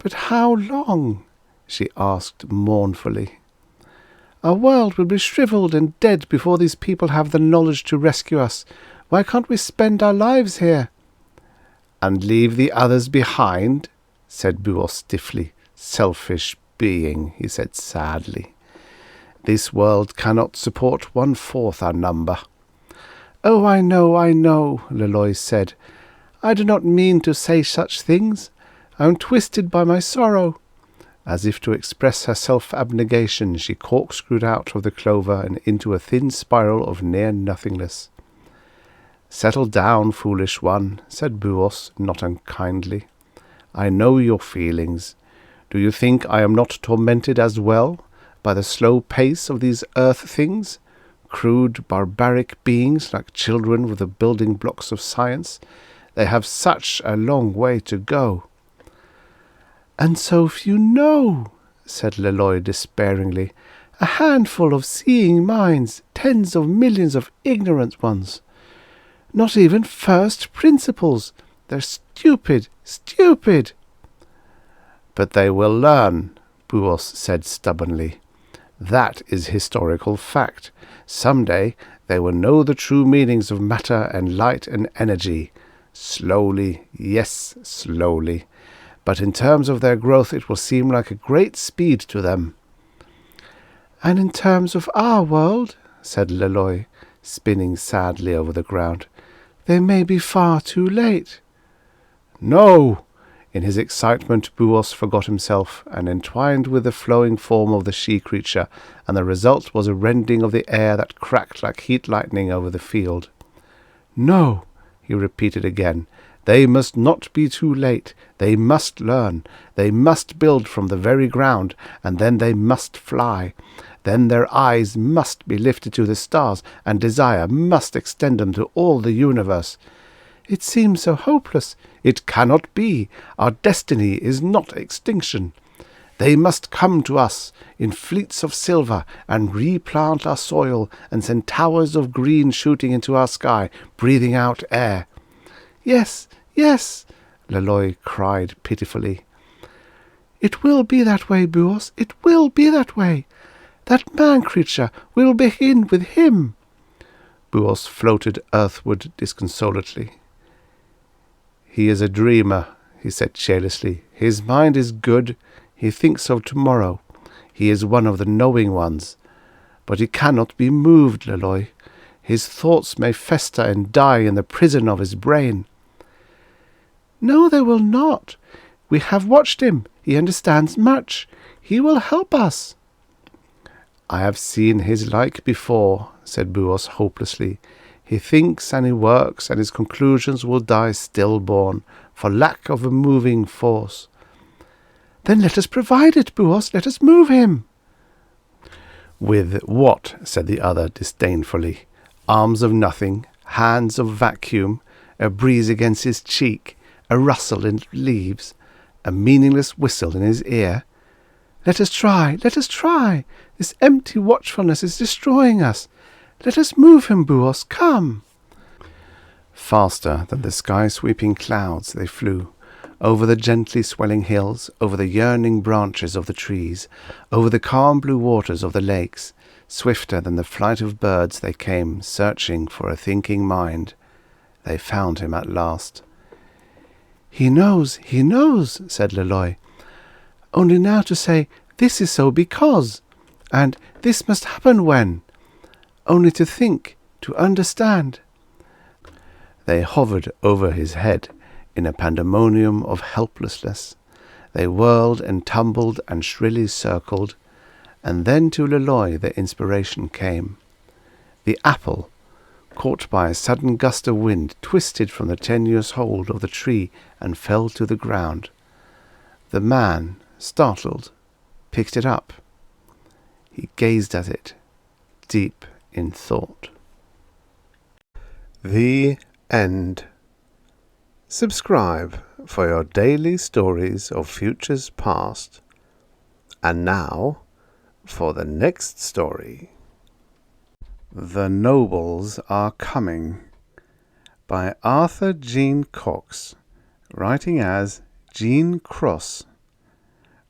"But how long?" she asked mournfully. "Our world will be shriveled and dead before these people have the knowledge to rescue us. Why can't we spend our lives here?" "And leave the others behind?" said Buos stiffly. "Selfish being," he said sadly. "This world cannot support 1/4 our number." "Oh, I know, Leloy said. "I do not mean to say such things. I am twisted by my sorrow." As if to express her self-abnegation, she corkscrewed out of the clover and into a thin spiral of near-nothingness. "Settle down, foolish one," said Buos, not unkindly. "I know your feelings. Do you think I am not tormented as well by the slow pace of these earth things? Crude, barbaric beings like children with the building blocks of science. They have such a long way to go." "And so few know," said Leloy despairingly. "A handful of seeing minds, tens of millions of ignorant ones. Not even first principles. They're stupid, stupid." "But they will learn," Buos said stubbornly. "That is historical fact. Some day they will know the true meanings of matter and light and energy. Slowly, yes, slowly. But in terms of their growth it will seem like a great speed to them." "And in terms of our world," said Leloy, spinning sadly over the ground, "they may be far too late." "No!" In his excitement Buos forgot himself and entwined with the flowing form of the she-creature, and the result was a rending of the air that cracked like heat lightning over the field. "No," he repeated again. "They must not be too late. They must learn. They must build from the very ground, and then they must fly. Then their eyes must be lifted to the stars, and desire must extend them to all the universe." "It seems so hopeless." "It cannot be. Our destiny is not extinction. They must come to us in fleets of silver and replant our soil and send towers of green shooting into our sky, breathing out air." "Yes, yes," Leloy cried pitifully. "It will be that way, Buos. It will be that way. That man-creature will begin with him." Buos floated earthward disconsolately. "He is a dreamer," he said cheerlessly. "His mind is good. He thinks of tomorrow. He is one of the knowing ones. But he cannot be moved, Leloy. His thoughts may fester and die in the prison of his brain." "No, they will not. We have watched him. He understands much. He will help us." "I have seen his like before," said Buos hopelessly. "He thinks and he works, and his conclusions will die stillborn, for lack of a moving force." "Then let us provide it, Buos. Let us move him." "With what?" said the other disdainfully. "Arms of nothing, hands of vacuum, a breeze against his cheek, a rustle in leaves, a meaningless whistle in his ear. Let us try, let us try. This empty watchfulness is destroying us. Let us move him, Buos, come." Faster than the sky-sweeping clouds they flew, over the gently swelling hills, over the yearning branches of the trees, over the calm blue waters of the lakes. Swifter than the flight of birds they came, searching for a thinking mind. They found him at last. He knows," said Leloy. "Only now to say, 'This is so because,' and 'This must happen when,' only to think, to understand." They hovered over his head in a pandemonium of helplessness. They whirled and tumbled and shrilly circled, and then to Leloy the inspiration came. The apple, caught by a sudden gust of wind, twisted from the tenuous hold of the tree and fell to the ground. The man, startled, picked it up. He gazed at it, deep in thought. The End. Subscribe for your daily stories of futures past. And now, for the next story. The Nobles Are Coming by Arthur Jean Cox, writing as Jean Cross.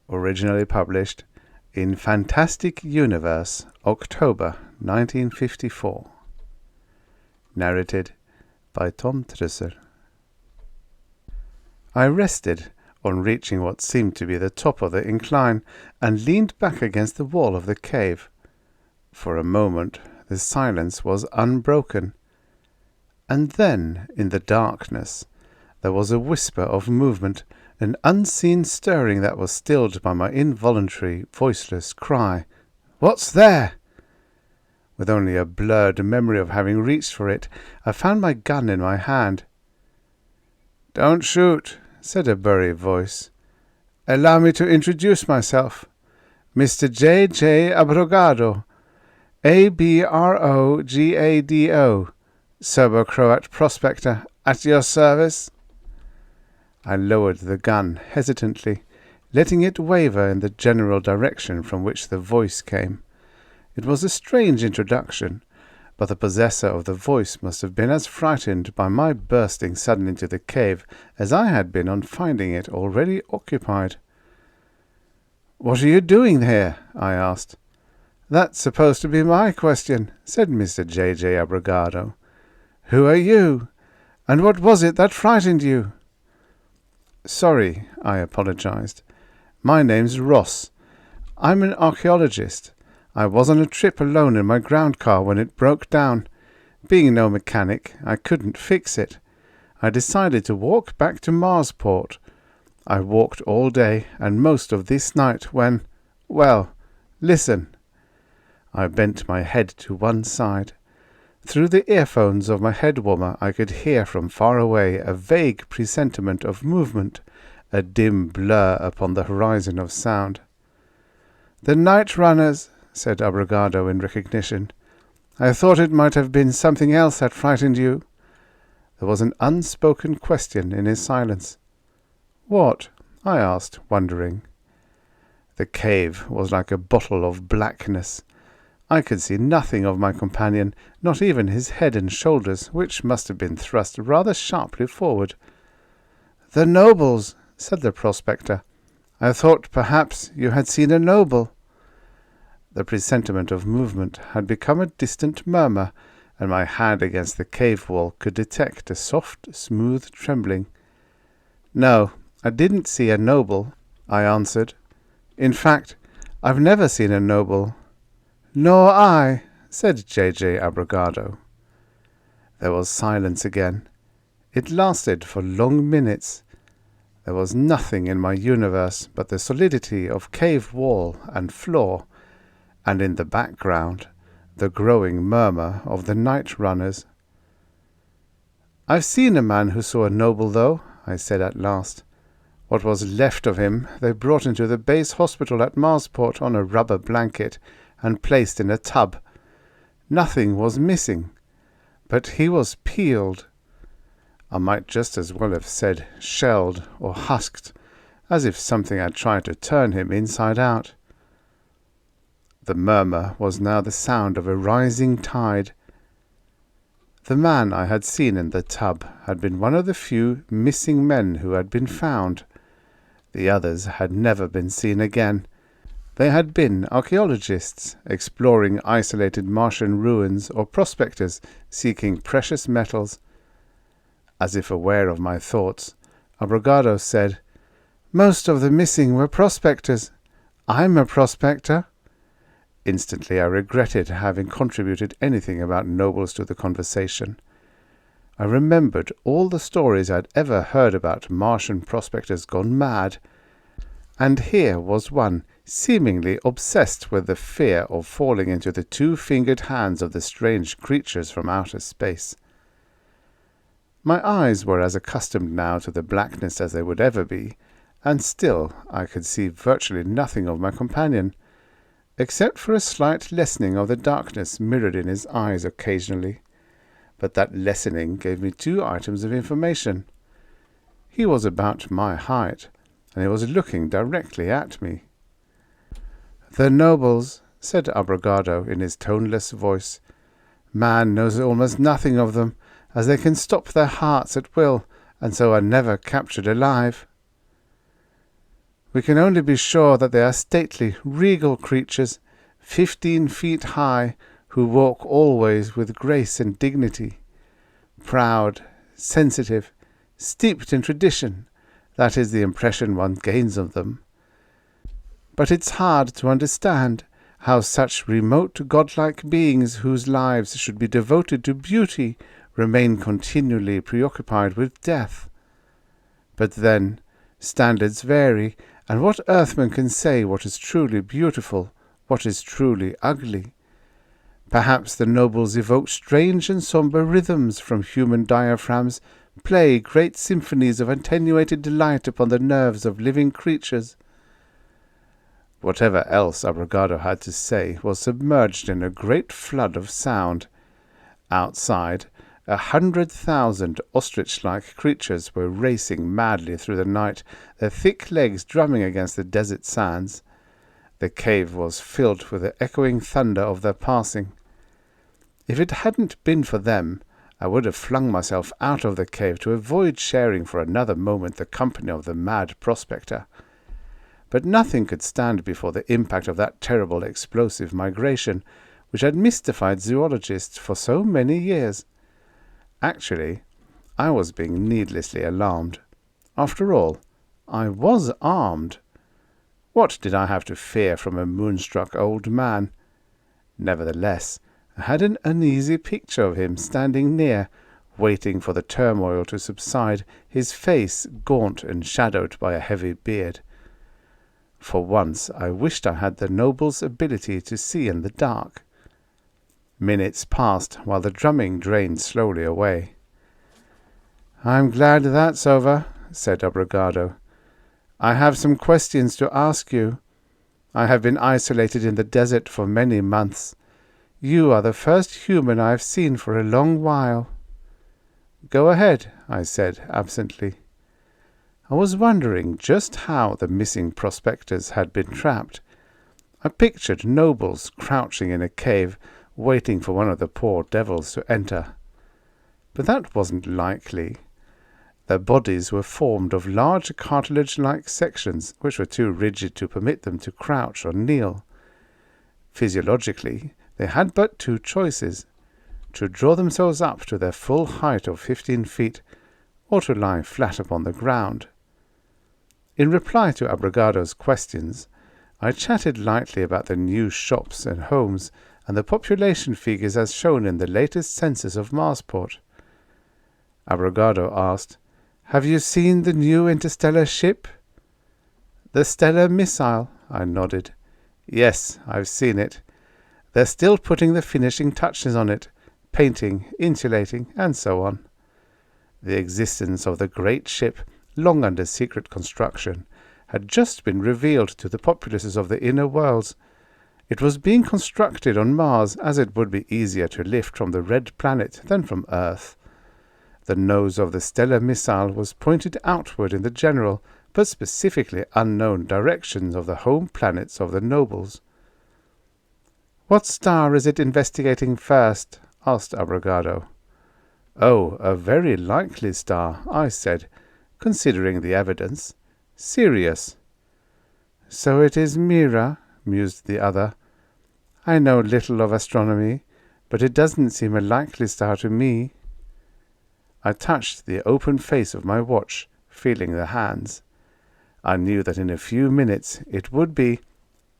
Originally published in Fantastic Universe, October 1954. Narrated by Tom Trussel. I rested on reaching what seemed to be the top of the incline and leaned back against the wall of the cave. For a moment the silence was unbroken, and then in the darkness there was a whisper of movement, an unseen stirring that was stilled by my involuntary, voiceless cry, "What's there?" With only a blurred memory of having reached for it, I found my gun in my hand. "Don't shoot," said a burry voice. "Allow me to introduce myself. Mr. J. Abrogado, Abrogado, sober Croat prospector, at your service." I lowered the gun hesitantly, letting it waver in the general direction from which the voice came. It was a strange introduction, but the possessor of the voice must have been as frightened by my bursting suddenly into the cave as I had been on finding it already occupied. "What are you doing here?" I asked. "That's supposed to be my question," said Mr. J. Abrogado. "Who are you? And what was it that frightened you?" "Sorry," I apologized. "My name's Ross. I'm an archaeologist. I was on a trip alone in my ground car when it broke down. Being no mechanic, I couldn't fix it. I decided to walk back to Marsport. I walked all day and most of this night when... well, listen." I bent my head to one side. Through the earphones of my head warmer I could hear from far away a vague presentiment of movement, a dim blur upon the horizon of sound. "The night runners," said Abrogado in recognition. "I thought it might have been something else that frightened you." There was an unspoken question in his silence. "What?" I asked, wondering. The cave was like a bottle of blackness. I could see nothing of my companion, not even his head and shoulders, which must have been thrust rather sharply forward. "The nobles," said the prospector. "I thought perhaps you had seen a noble." The presentiment of movement had become a distant murmur, and my hand against the cave wall could detect a soft, smooth trembling. "No, I didn't see a noble," I answered. "In fact, I've never seen a noble." "Nor I," said J. Abrogado. There was silence again. It lasted for long minutes. There was nothing in my universe but the solidity of cave wall and floor, and in the background the growing murmur of the night runners. "I've seen a man who saw a noble, though," I said at last. "What was left of him they brought into the base hospital at Marsport on a rubber blanket and placed in a tub. Nothing was missing, but he was peeled. I might just as well have said shelled or husked, as if something had tried to turn him inside out." The murmur was now the sound of a rising tide. The man I had seen in the tub had been one of the few missing men who had been found. The others had never been seen again. They had been archaeologists, exploring isolated Martian ruins, or prospectors seeking precious metals. As if aware of my thoughts, Abrogado said, "Most of the missing were prospectors. I'm a prospector." Instantly I regretted having contributed anything about nobles to the conversation. I remembered all the stories I'd ever heard about Martian prospectors gone mad, and here was one seemingly obsessed with the fear of falling into the two-fingered hands of the strange creatures from outer space. My eyes were as accustomed now to the blackness as they would ever be, and still I could see virtually nothing of my companion, except for a slight lessening of the darkness mirrored in his eyes occasionally. but that lessening gave me 2 items of information. He was about my height, and he was looking directly at me. "The nobles," said Abrogado in his toneless voice. "Man knows almost nothing of them, as they can stop their hearts at will, and so are never captured alive. We can only be sure that they are stately, regal creatures, 15 feet high, who walk always with grace and dignity. Proud, sensitive, steeped in tradition, that is the impression one gains of them. But it's hard to understand how such remote godlike beings whose lives should be devoted to beauty remain continually preoccupied with death. But then, standards vary, and what earthman can say what is truly beautiful, what is truly ugly? Perhaps the nobles evoke strange and sombre rhythms from human diaphragms, play great symphonies of attenuated delight upon the nerves of living creatures." Whatever else Abrogado had to say was submerged in a great flood of sound. Outside, 100,000 ostrich-like creatures were racing madly through the night, their thick legs drumming against the desert sands. The cave was filled with the echoing thunder of their passing. If it hadn't been for them, I would have flung myself out of the cave to avoid sharing for another moment the company of the mad prospector. But nothing could stand before the impact of that terrible explosive migration, which had mystified zoologists for so many years. Actually, I was being needlessly alarmed. After all, I was armed. What did I have to fear from a moonstruck old man? Nevertheless, I had an uneasy picture of him standing near, waiting for the turmoil to subside, his face gaunt and shadowed by a heavy beard. For once I wished I had the noble's ability to see in the dark. Minutes passed while the drumming drained slowly away. "I'm glad that's over," said Abrogado. "I have some questions to ask you. I have been isolated in the desert for many months. You are the first human I have seen for a long while." "Go ahead," I said absently. I was wondering just how the missing prospectors had been trapped. I pictured nobles crouching in a cave, waiting for one of the poor devils to enter. But that wasn't likely. Their bodies were formed of large cartilage-like sections which were too rigid to permit them to crouch or kneel. Physiologically, they had but 2 choices: to draw themselves up to their full height of 15 feet, or to lie flat upon the ground. In reply to Abrogado's questions, I chatted lightly about the new shops and homes and the population figures as shown in the latest census of Marsport. Abrogado asked, "Have you seen the new interstellar ship?" "The stellar missile," I nodded. "Yes, I've seen it. They're still putting the finishing touches on it, painting, insulating, and so on. The existence of the great ship, long under secret construction, had just been revealed to the populaces of the inner worlds. It was being constructed on Mars, as it would be easier to lift from the red planet than from Earth. The nose of the stellar missile was pointed outward in the general, but specifically unknown directions of the home planets of the nobles." "What star is it investigating first?" asked Abrogado. "Oh, a very likely star," I said, considering the evidence. "Sirius." "So it is Mira," mused the other. "I know little of astronomy, but it doesn't seem a likely star to me." I touched the open face of my watch, feeling the hands. I knew that in a few minutes it would be,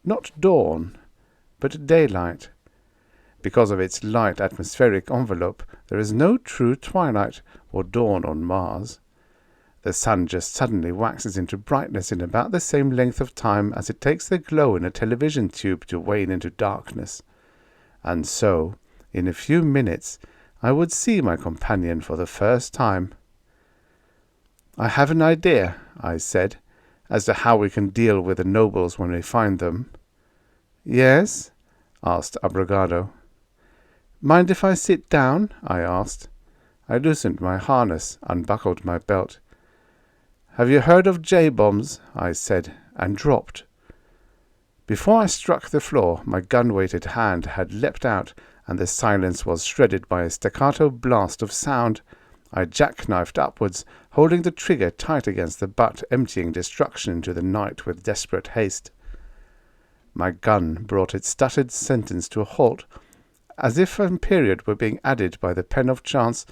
not dawn, but daylight. Because of its light atmospheric envelope, there is no true twilight or dawn on Mars. The sun just suddenly waxes into brightness in about the same length of time as it takes the glow in a television tube to wane into darkness. And so, in a few minutes, I would see my companion for the first time. "I have an idea," I said, "as to how we can deal with the nobles when we find them." "Yes?" asked Abrogado. "Mind if I sit down?" I asked. I loosened my harness, unbuckled my belt. "Have you heard of J-bombs?" I said, and dropped. Before I struck the floor, my gun-weighted hand had leapt out, and the silence was shredded by a staccato blast of sound. I jackknifed upwards, holding the trigger tight against the butt, emptying destruction into the night with desperate haste. My gun brought its stuttered sentence to a halt. As if a period were being added by the pen of chance,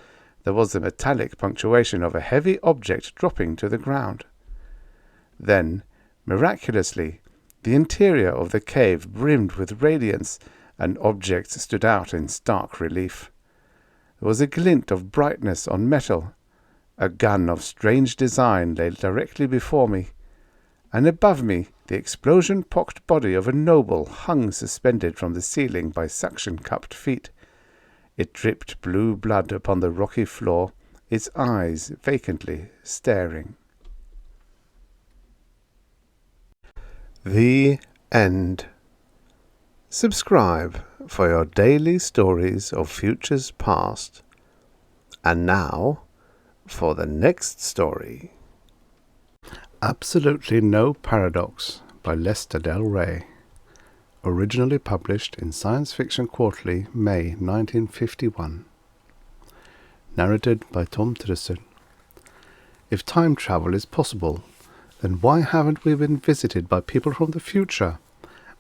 there was the metallic punctuation of a heavy object dropping to the ground. Then, miraculously, the interior of the cave brimmed with radiance, and objects stood out in stark relief. There was a glint of brightness on metal. A gun of strange design lay directly before me, and above me the explosion-pocked body of a noble hung suspended from the ceiling by suction-cupped feet. It dripped blue blood upon the rocky floor, its eyes vacantly staring. The End. Subscribe for your daily stories of futures past. And now, for the next story. Absolutely No Paradox by Lester Del Rey. Originally published in Science Fiction Quarterly, May 1951. Narrated by Tom Trussel. If time travel is possible, then why haven't we been visited by people from the future?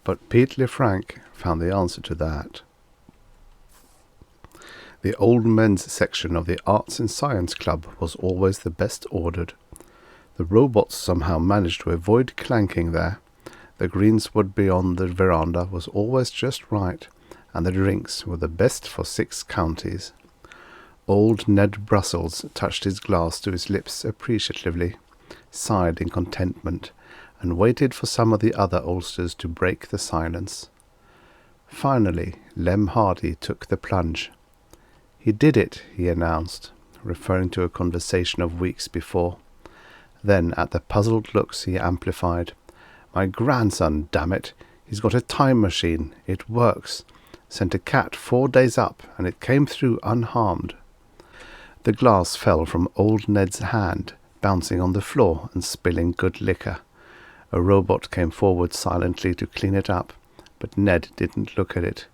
But Pete LeFranc found the answer to that. The old men's section of the Arts and Science Club was always the best ordered. The robots somehow managed to avoid clanking there. The greensward beyond the veranda was always just right, and the drinks were the best for 6 counties. Old Ned Brussels touched his glass to his lips appreciatively, sighed in contentment, and waited for some of the other oldsters to break the silence. Finally, Lem Hardy took the plunge. "He did it," he announced, referring to a conversation of weeks before. Then, at the puzzled looks, he amplified. "My grandson, damn it! He's got a time machine. It works. Sent a cat 4 days up, and it came through unharmed." The glass fell from old Ned's hand, bouncing on the floor and spilling good liquor. A robot came forward silently to clean it up, but Ned didn't look at it.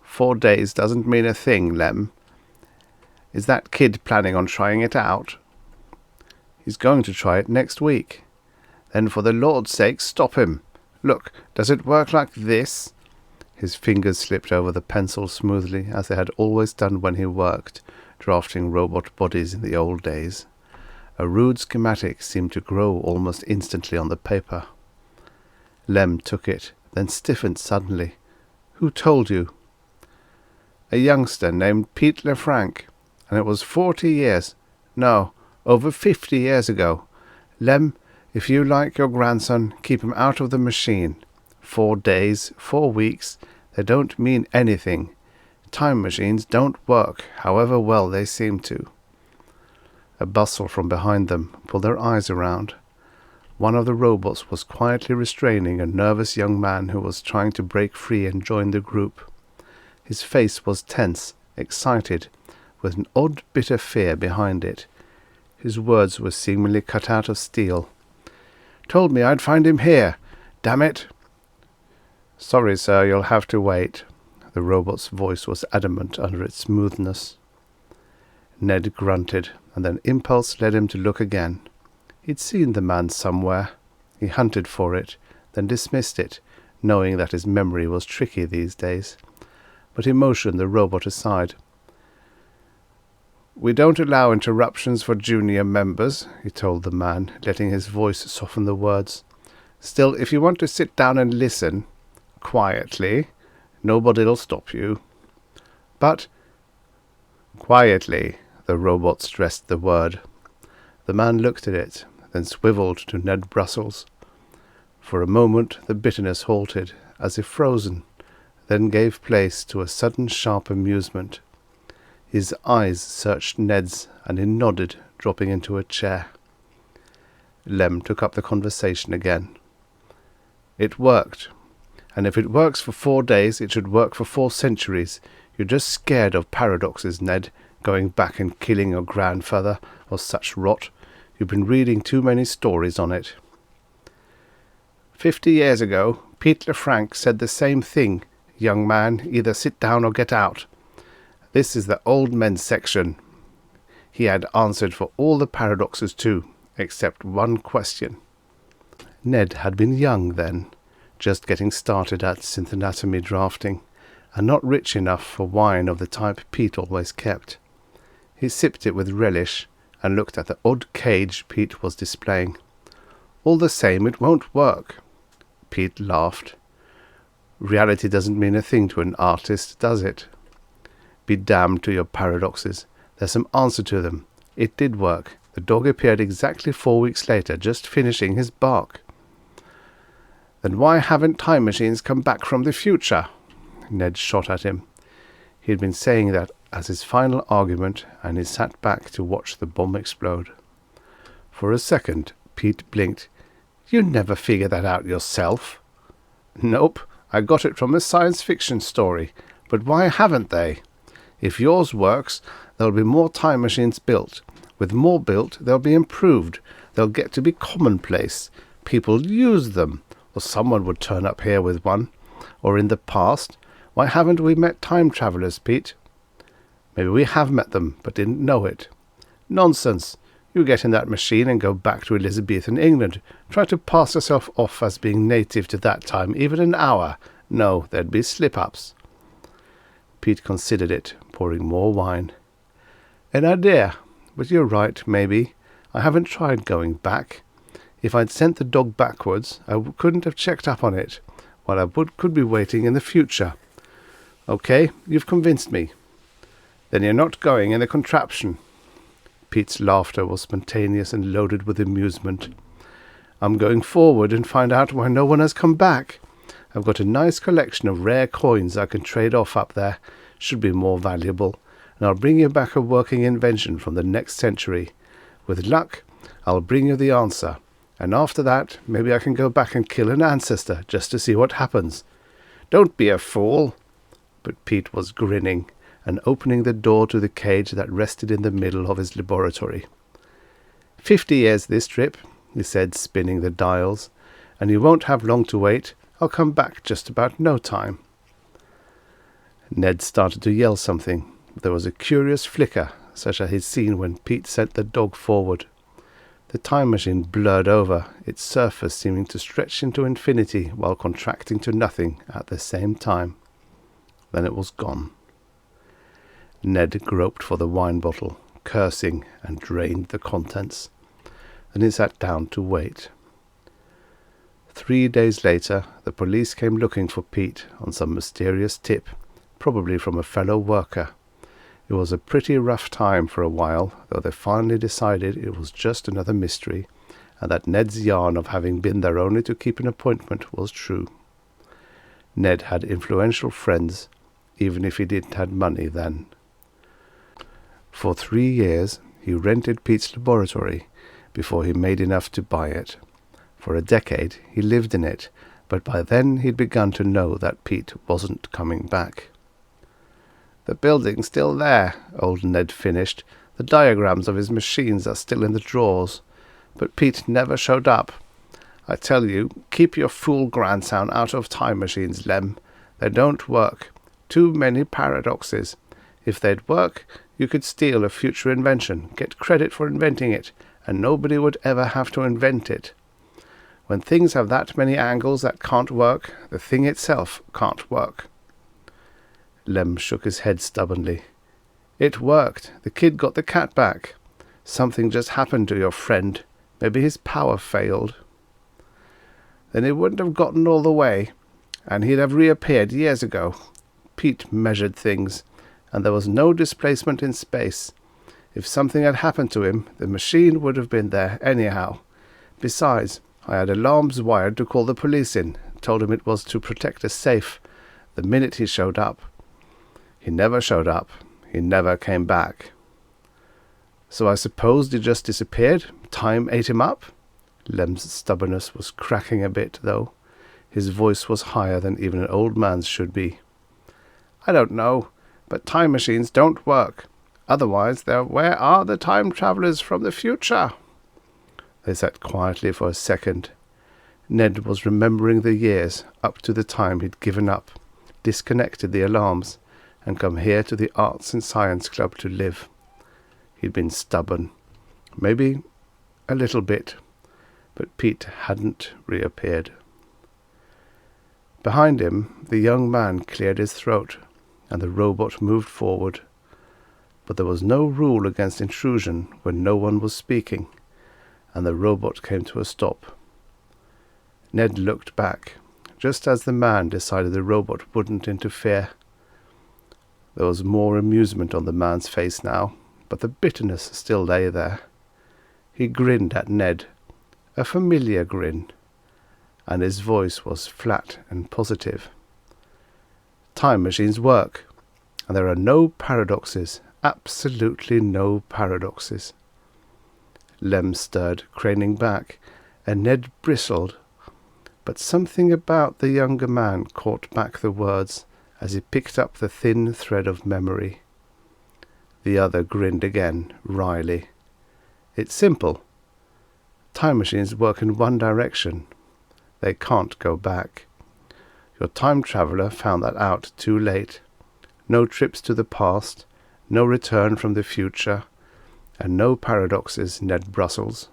4 days doesn't mean a thing, Lem. Is that kid planning on trying it out?" "He's going to try it next week." "Then for the Lord's sake, stop him. Look, does it work like this?" His fingers slipped over the pencil smoothly, as they had always done when he worked, drafting robot bodies in the old days. A rude schematic seemed to grow almost instantly on the paper. Lem took it, then stiffened suddenly. "Who told you?" "A youngster named Pete LeFranc, and it was 40 years, no, over 50 years ago. Lem, if you like your grandson, keep him out of the machine. 4 days, 4 weeks, they don't mean anything. Time machines don't work, however well they seem to." A bustle from behind them pulled their eyes around. One of the robots was quietly restraining a nervous young man who was trying to break free and join the group. His face was tense, excited, with an odd bitter fear behind it. His words were seemingly cut out of steel. "Told me I'd find him here. Damn it!" "Sorry, sir, you'll have to wait." The robot's voice was adamant under its smoothness. Ned grunted, and then impulse led him to look again. He'd seen the man somewhere. He hunted for it, then dismissed it, knowing that his memory was tricky these days. But he motioned the robot aside. "We don't allow interruptions for junior members," he told the man, letting his voice soften the words. "Still, if you want to sit down and listen, quietly, nobody'll stop you." "But—" "Quietly," the robot stressed the word. The man looked at it, then swiveled to Ned Brussels. For a moment the bitterness halted, as if frozen, then gave place to a sudden sharp amusement. His eyes searched Ned's, and he nodded, dropping into a chair. Lem took up the conversation again. "It worked. And if it works for 4 days, it should work for 4 centuries. You're just scared of paradoxes, Ned. going back and killing your grandfather, or such rot. You've been reading too many stories on it. 50 years ago, Pete Lefranc said the same thing. Young man, either sit down or get out. This is the old men's section. He had answered for all the paradoxes too, except one question. Ned had been young then, just getting started at synthanatomy drafting, and not rich enough for wine of the type Pete always kept. He sipped it with relish, and looked at the odd cage Pete was displaying. All the same, it won't work. Pete laughed. Reality doesn't mean a thing to an artist, does it? Be damned to your paradoxes. There's some answer to them. It did work. The dog appeared exactly 4 weeks later, just finishing his bark. Then why haven't time machines come back from the future? Ned shot at him. He had been saying that as his final argument, and he sat back to watch the bomb explode. For a second, Pete blinked. You never figured that out yourself? Nope, I got it from a science fiction story. But why haven't they? If yours works, there'll be more time machines built. With more built, they'll be improved. They'll get to be commonplace. People use them. Or someone would turn up here with one. Or in the past. Why haven't we met time travelers, Pete? Maybe we have met them, but didn't know it. Nonsense. You get in that machine and go back to Elizabethan England. Try to pass yourself off as being native to that time, even an hour. No, there'd be slip-ups. Pete considered it, pouring more wine. An idea, but you're right, maybe. I haven't tried going back. If I'd sent the dog backwards, I couldn't have checked up on it, while I could be waiting in the future. Okay, you've convinced me. Then you're not going in the contraption. Pete's laughter was spontaneous and loaded with amusement. I'm going forward and find out why no one has come back. I've got a nice collection of rare coins I can trade off up there. Should be more valuable. And I'll bring you back a working invention from the next century. With luck, I'll bring you the answer. And after that, maybe I can go back and kill an ancestor just to see what happens. Don't be a fool. But Pete was grinning and opening the door to the cage that rested in the middle of his laboratory. 50 years this trip, he said, spinning the dials, and you won't have long to wait. I'll come back just about no time. Ned started to yell something. There was a curious flicker, such as he'd seen when Pete sent the dog forward. The time machine blurred over, its surface seeming to stretch into infinity while contracting to nothing at the same time. Then it was gone. Ned groped for the wine bottle, cursing, and drained the contents. Then he sat down to wait. 3 days later, the police came looking for Pete on some mysterious tip, probably from a fellow worker. It was a pretty rough time for a while, though they finally decided it was just another mystery, and that Ned's yarn of having been there only to keep an appointment was true. Ned had influential friends, even if he didn't have money then. For 3 years, he rented Pete's laboratory before he made enough to buy it. For a decade, he lived in it, but by then he'd begun to know that Pete wasn't coming back. The building's still there, old Ned finished. The diagrams of his machines are still in the drawers. But Pete never showed up. I tell you, keep your fool grandson out of time machines, Lem. They don't work. Too many paradoxes. If they'd work, you could steal a future invention, get credit for inventing it, and nobody would ever have to invent it. When things have that many angles that can't work, the thing itself can't work. Lem shook his head stubbornly. It worked. The kid got the cat back. Something just happened to your friend. Maybe his power failed. Then he wouldn't have gotten all the way, and he'd have reappeared years ago. Pete measured things, and there was no displacement in space. If something had happened to him, the machine would have been there anyhow. Besides, I had alarms wired to call the police in, told him it was to protect a safe, the minute he showed up. He never showed up. He never came back. So I supposed he just disappeared? Time ate him up? Lem's stubbornness was cracking a bit, though. His voice was higher than even an old man's should be. I don't know, but time machines don't work. Otherwise, where are the time travellers from the future? They sat quietly for a second. Ned was remembering the years up to the time he'd given up, disconnected the alarms, and come here to the Arts and Science Club to live. He'd been stubborn, maybe a little bit, but Pete hadn't reappeared. Behind him, the young man cleared his throat, and the robot moved forward. But there was no rule against intrusion when no one was speaking, and the robot came to a stop. Ned looked back, just as the man decided the robot wouldn't interfere. There was more amusement on the man's face now, but the bitterness still lay there. He grinned at Ned, a familiar grin, and his voice was flat and positive. Time machines work, and there are no paradoxes, absolutely no paradoxes. Lem stirred, craning back, and Ned bristled, but something about the younger man caught back the words as he picked up the thin thread of memory. The other grinned again, wryly. It's simple. Time machines work in one direction. They can't go back. Your time traveller found that out too late. No trips to the past, no return from the future, and no paradoxes, Ned Brussels.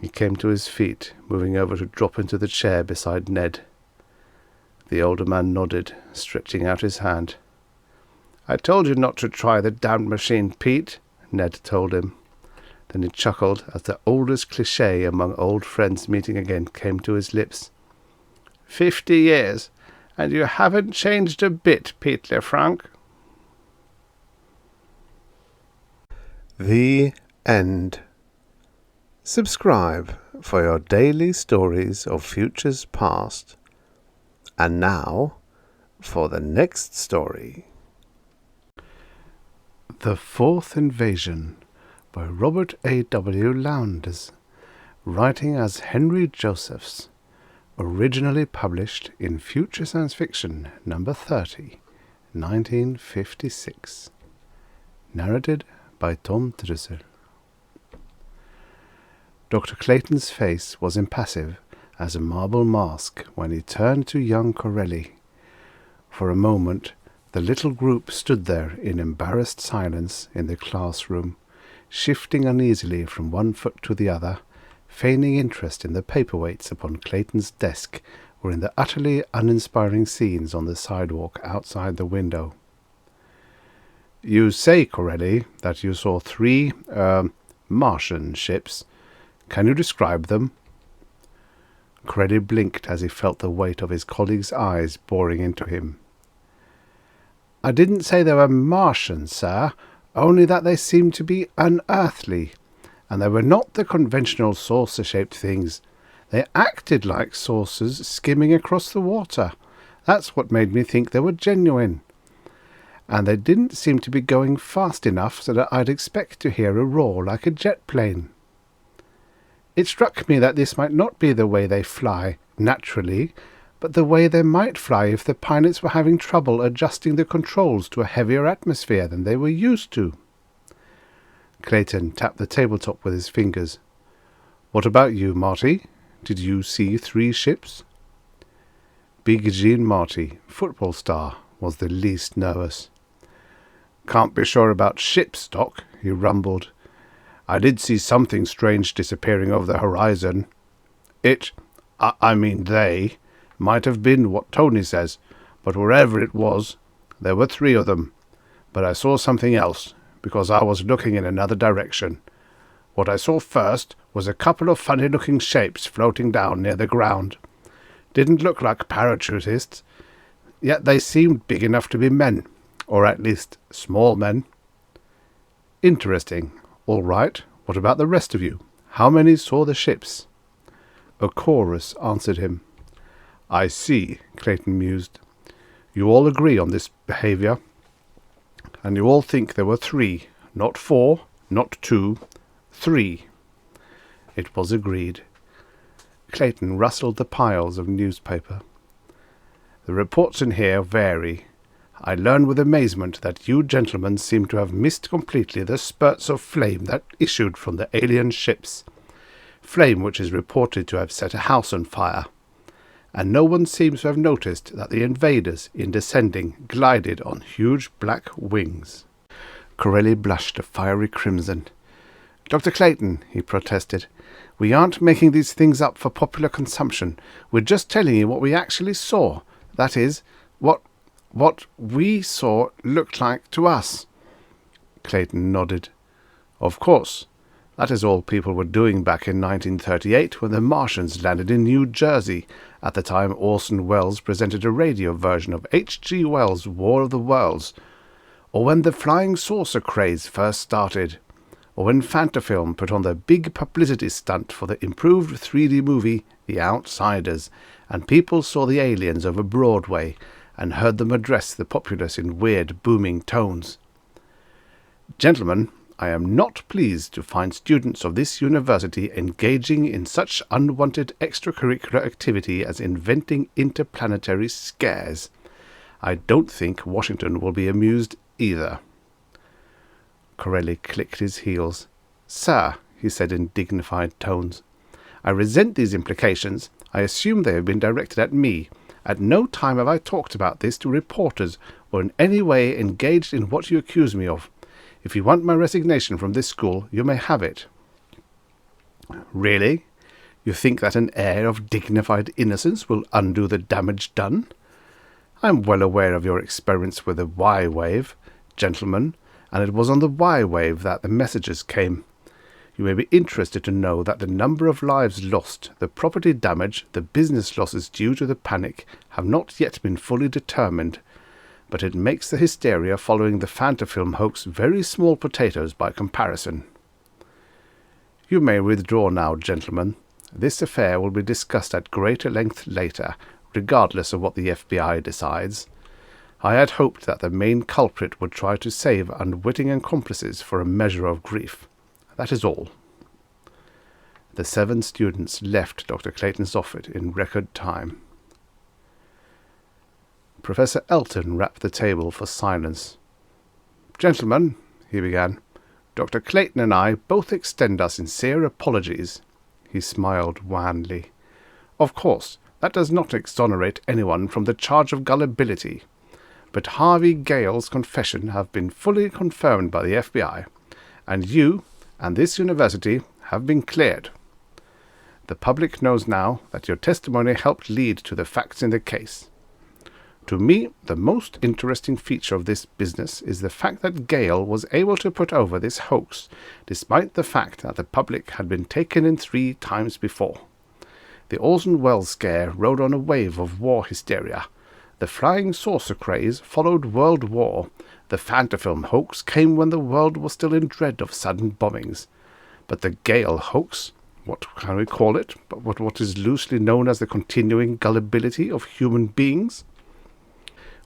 He came to his feet, moving over to drop into the chair beside Ned. The older man nodded, stretching out his hand. "I told you not to try the damned machine, Pete," Ned told him. Then he chuckled as the oldest cliché among old friends meeting again came to his lips. 50 years, and you haven't changed a bit, Pete Lefranc." The end. Subscribe for your daily stories of futures past. And now, for the next story. The Fourth Invasion by Robert A.W. Lowndes, writing as Henry Josephs, originally published in Future Science Fiction number 30, 1956. Narrated by Tom Trussel. Dr. Clayton's face was impassive as a marble mask when he turned to young Corelli. For a moment, the little group stood there in embarrassed silence in the classroom, shifting uneasily from one foot to the other, feigning interest in the paperweights upon Clayton's desk or in the utterly uninspiring scenes on the sidewalk outside the window. "You say, Corelli, that you saw 3, Martian ships. Can you describe them?" Corelli blinked as he felt the weight of his colleague's eyes boring into him. "I didn't say they were Martian, sir, only that they seemed to be unearthly, and they were not the conventional saucer-shaped things. They acted like saucers skimming across the water. That's what made me think they were genuine. And they didn't seem to be going fast enough so that I'd expect to hear a roar like a jet plane. It struck me that this might not be the way they fly, naturally, but the way they might fly if the pilots were having trouble adjusting the controls to a heavier atmosphere than they were used to." Clayton tapped the tabletop with his fingers. "What about you, Marty? Did you see 3 ships?" Big Jean Marty, football star, was the least nervous. "Can't be sure about ship, Doc," he rumbled. "I did see something strange disappearing over the horizon. They might have been what Tony says, but wherever it was, there were 3 of them. But I saw something else, because I was looking in another direction. What I saw first was a couple of funny-looking shapes floating down near the ground. Didn't look like parachutists, yet they seemed big enough to be men, or at least small men." "Interesting. All right. What about the rest of you? How many saw the ships?" A chorus answered him. "I see," Clayton mused. "You all agree on this behavior, and you all think there were 3, not 4, not 2, 3. It was agreed. Clayton rustled the piles of newspaper. "The reports in here vary. I learn with amazement that you gentlemen seem to have missed completely the spurts of flame that issued from the alien ships, flame which is reported to have set a house on fire, and no one seems to have noticed that the invaders, in descending, glided on huge black wings. Corelli blushed a fiery crimson. "Dr. Clayton," he protested, "we aren't making these things up for popular consumption. We're just telling you what we actually saw. That is, what we saw looked like to us." Clayton nodded. "Of course. That is all people were doing back in 1938 when the Martians landed in New Jersey, at the time Orson Welles presented a radio version of H.G. Wells' War of the Worlds, or when the flying saucer craze first started, or when Fantafilm put on the big publicity stunt for the improved 3D movie The Outsiders, and people saw the aliens over Broadway and heard them address the populace in weird, booming tones. Gentlemen, I am not pleased to find students of this university engaging in such unwanted extracurricular activity as inventing interplanetary scares. I don't think Washington will be amused either." Corelli clicked his heels. "Sir," he said in dignified tones, "I resent these implications. I assume they have been directed at me. At no time have I talked about this to reporters or in any way engaged in what you accuse me of. If you want my resignation from this school, you may have it." "Really? You think that an air of dignified innocence will undo the damage done? I am well aware of your experiments with the Y-wave, gentlemen, and it was on the Y-wave that the messages came. You may be interested to know that the number of lives lost, the property damage, the business losses due to the panic have not yet been fully determined, but it makes the hysteria following the Fantafilm hoax very small potatoes by comparison. You may withdraw now, gentlemen. This affair will be discussed at greater length later, regardless of what the FBI decides. I had hoped that the main culprit would try to save unwitting accomplices for a measure of grief. That is all." The 7 students left Dr. Clayton's office in record time. Professor Elton rapped the table for silence. "Gentlemen," he began, "Dr. Clayton and I both extend our sincere apologies." He smiled wanly. "Of course, that does not exonerate anyone from the charge of gullibility. But Harvey Gale's confession have been fully confirmed by the FBI, and you and this university have been cleared. The public knows now that your testimony helped lead to the facts in the case. To me, the most interesting feature of this business is the fact that Gale was able to put over this hoax, despite the fact that the public had been taken in 3 times before. The Orson Welles scare rode on a wave of war hysteria. The flying saucer craze followed World War. The Fantafilm hoax came when the world was still in dread of sudden bombings. But the Gale hoax, what can we call it, but what is loosely known as the continuing gullibility of human beings?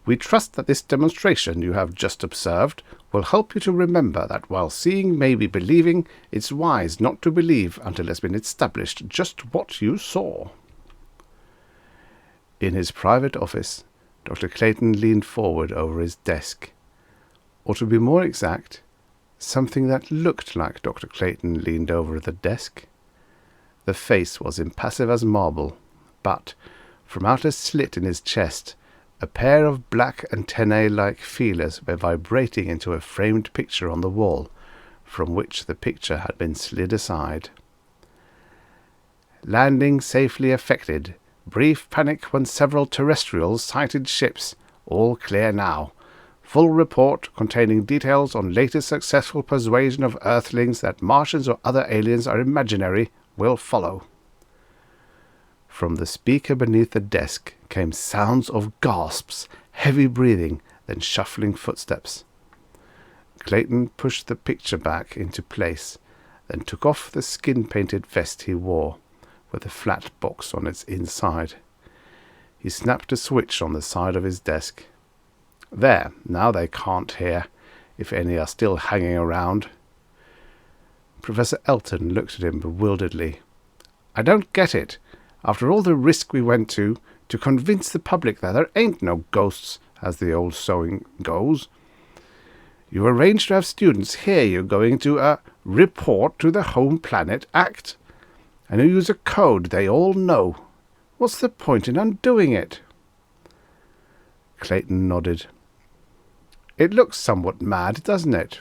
We trust that this demonstration you have just observed will help you to remember that while seeing may be believing, it's wise not to believe until it has been established just what you saw." In his private office, Dr. Clayton leaned forward over his desk. Or to be more exact, something that looked like Dr. Clayton leaned over the desk. The face was impassive as marble, but, from out a slit in his chest, a pair of black antennae-like feelers were vibrating into a framed picture on the wall, from which the picture had been slid aside. "Landing safely effected. Brief panic when several terrestrials sighted ships. All clear now. Full report containing details on latest successful persuasion of Earthlings that Martians or other aliens are imaginary will follow." From the speaker beneath the desk came sounds of gasps, heavy breathing, then shuffling footsteps. Clayton pushed the picture back into place, then took off the skin-painted vest he wore, with a flat box on its inside. He snapped a switch on the side of his desk. "There, now they can't hear, if any are still hanging around." Professor Elton looked at him bewilderedly. "I don't get it. After all the risk we went to convince the public that there ain't no ghosts, as the old saying goes. You arranged to have students hear you going to a report to the home planet act, and you use a code they all know. What's the point in undoing it? Clayton nodded. It looks somewhat mad, doesn't it?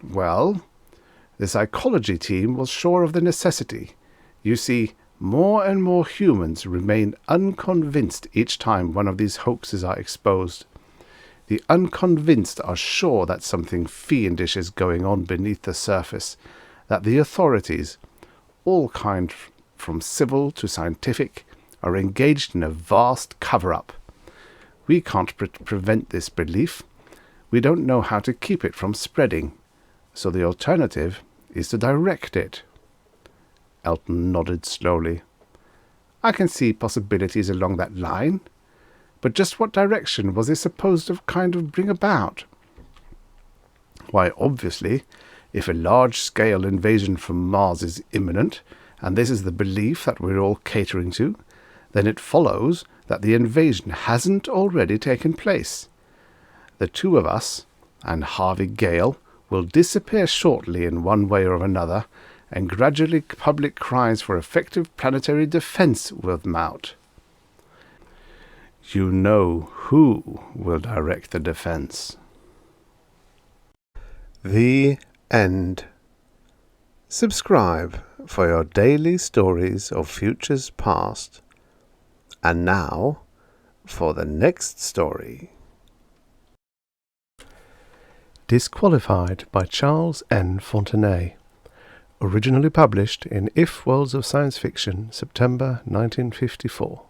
Well, the psychology team was sure of the necessity. You see, more and more humans remain unconvinced each time one of these hoaxes are exposed. The unconvinced are sure that something fiendish is going on beneath the surface, that the authorities, all kinds from civil to scientific, are engaged in a vast cover-up. We can't prevent this belief. We don't know how to keep it from spreading, so the alternative is to direct it. Elton nodded slowly. I can see possibilities along that line, but just what direction was this supposed to kind of bring about? Why, obviously, if a large-scale invasion from Mars is imminent, and this is the belief that we're all catering to, then it follows that the invasion hasn't already taken place. The two of us, and Harvey Gale, will disappear shortly in one way or another, and gradually public cries for effective planetary defense will mount. You know who will direct the defense. The end. Subscribe for your daily stories of futures past. And now, for the next story. Disqualified by Charles N. Fontenay. Originally published in If Worlds of Science Fiction, September 1954.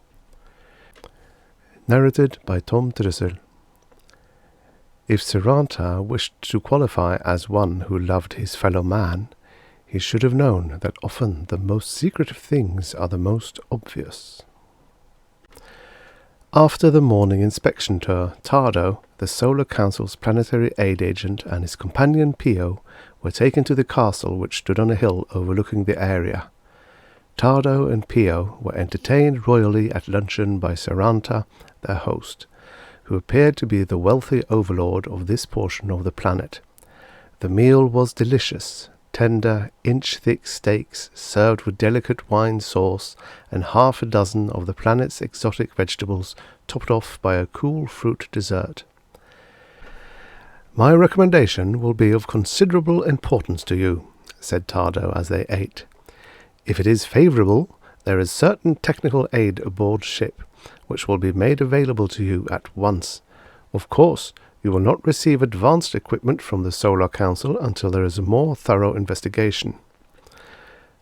Narrated by Tom Trussel. If Saranta wished to qualify as one who loved his fellow man, he should have known that often the most secretive things are the most obvious. After the morning inspection tour, Tardo, the Solar Council's planetary aid agent, and his companion Pio were taken to the castle which stood on a hill overlooking the area. Tardo and Pio were entertained royally at luncheon by Saranta, their host, who appeared to be the wealthy overlord of this portion of the planet. The meal was delicious, tender, inch-thick steaks served with delicate wine sauce and half a dozen of the planet's exotic vegetables, topped off by a cool fruit dessert. My recommendation will be of considerable importance to you, said Tardo as they ate. If it is favourable, there is certain technical aid aboard ship, which will be made available to you at once. Of course, you will not receive advanced equipment from the Solar Council until there is a more thorough investigation.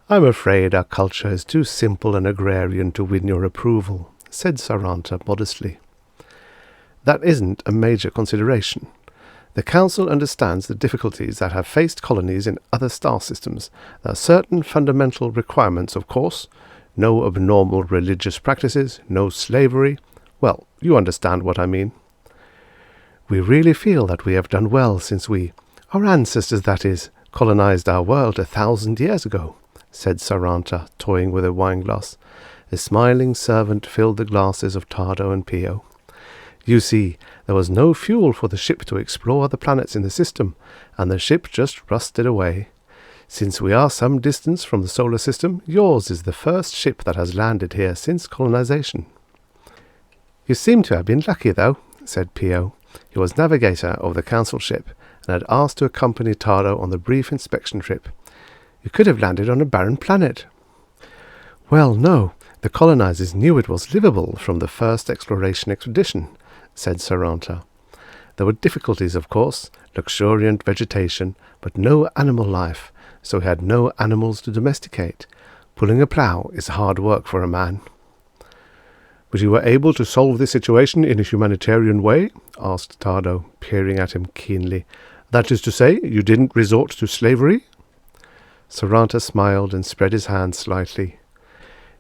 I'm afraid our culture is too simple and agrarian to win your approval, said Saranta modestly. That isn't a major consideration. The Council understands the difficulties that have faced colonies in other star systems. There are certain fundamental requirements, of course. No abnormal religious practices, no slavery. Well, you understand what I mean. We really feel that we have done well since our ancestors that is, colonized our world 1,000 years ago, said Saranta, toying with a wineglass. A smiling servant filled the glasses of Tardo and Pio. You see, there was no fuel for the ship to explore the planets in the system, and the ship just rusted away. Since we are some distance from the solar system, yours is the first ship that has landed here since colonization. You seem to have been lucky, though, said Pio. He was navigator of the council ship, and had asked to accompany Tardo on the brief inspection trip. You could have landed on a barren planet. Well, no, the colonizers knew it was livable from the first exploration expedition, said Saranta. There were difficulties, of course, luxuriant vegetation, but no animal life, so he had no animals to domesticate. Pulling a plough is hard work for a man. But you were able to solve this situation in a humanitarian way? Asked Tardo, peering at him keenly. That is to say, you didn't resort to slavery? Saranta smiled and spread his hand slightly.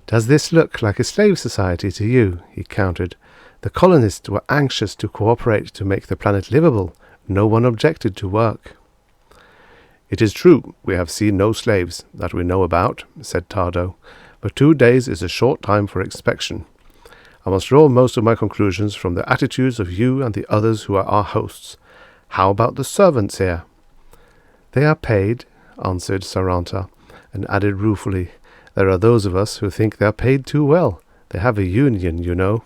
Does this look like a slave society to you? He countered. The colonists were anxious to cooperate to make the planet livable. No one objected to work. It is true, we have seen no slaves, that we know about, said Tardo, but 2 days is a short time for inspection. I must draw most of my conclusions from the attitudes of you and the others who are our hosts. How about the servants here?" "They are paid," answered Saranta, and added ruefully, "There are those of us who think they are paid too well. They have a union, you know."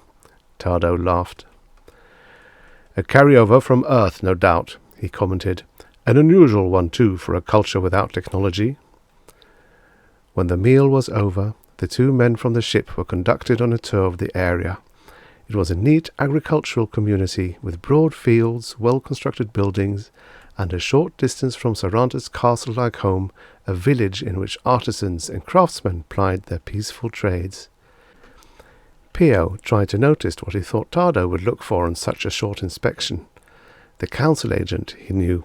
Tardo laughed. "A carryover from Earth, no doubt," he commented. "An unusual one, too, for a culture without technology." When the meal was over, the two men from the ship were conducted on a tour of the area. It was a neat agricultural community with broad fields, well-constructed buildings, and a short distance from Saranta's castle-like home, a village in which artisans and craftsmen plied their peaceful trades. Pio tried to notice what he thought Tardo would look for in such a short inspection. The council agent, he knew,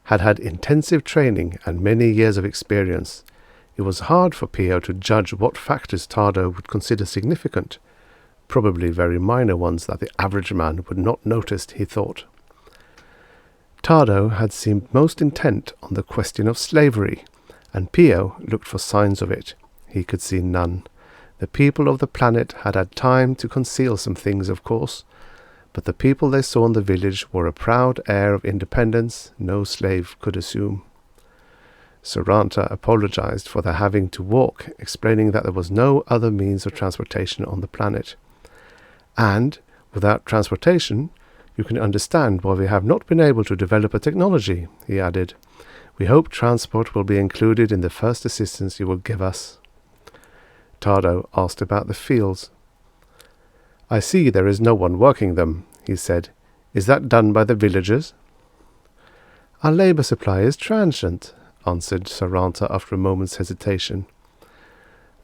had had intensive training and many years of experience. It was hard for Pio to judge what factors Tardo would consider significant, probably very minor ones that the average man would not notice, he thought. Tardo had seemed most intent on the question of slavery, and Pio looked for signs of it. He could see none. The people of the planet had had time to conceal some things, of course, but the people they saw in the village wore a proud air of independence no slave could assume. Saranta apologized for their having to walk, explaining that there was no other means of transportation on the planet. And, without transportation, you can understand why we have not been able to develop a technology, he added. We hope transport will be included in the first assistance you will give us. Tardo asked about the fields. I see there is no one working them, he said. Is that done by the villagers? Our labour supply is transient, answered Saranta after a moment's hesitation.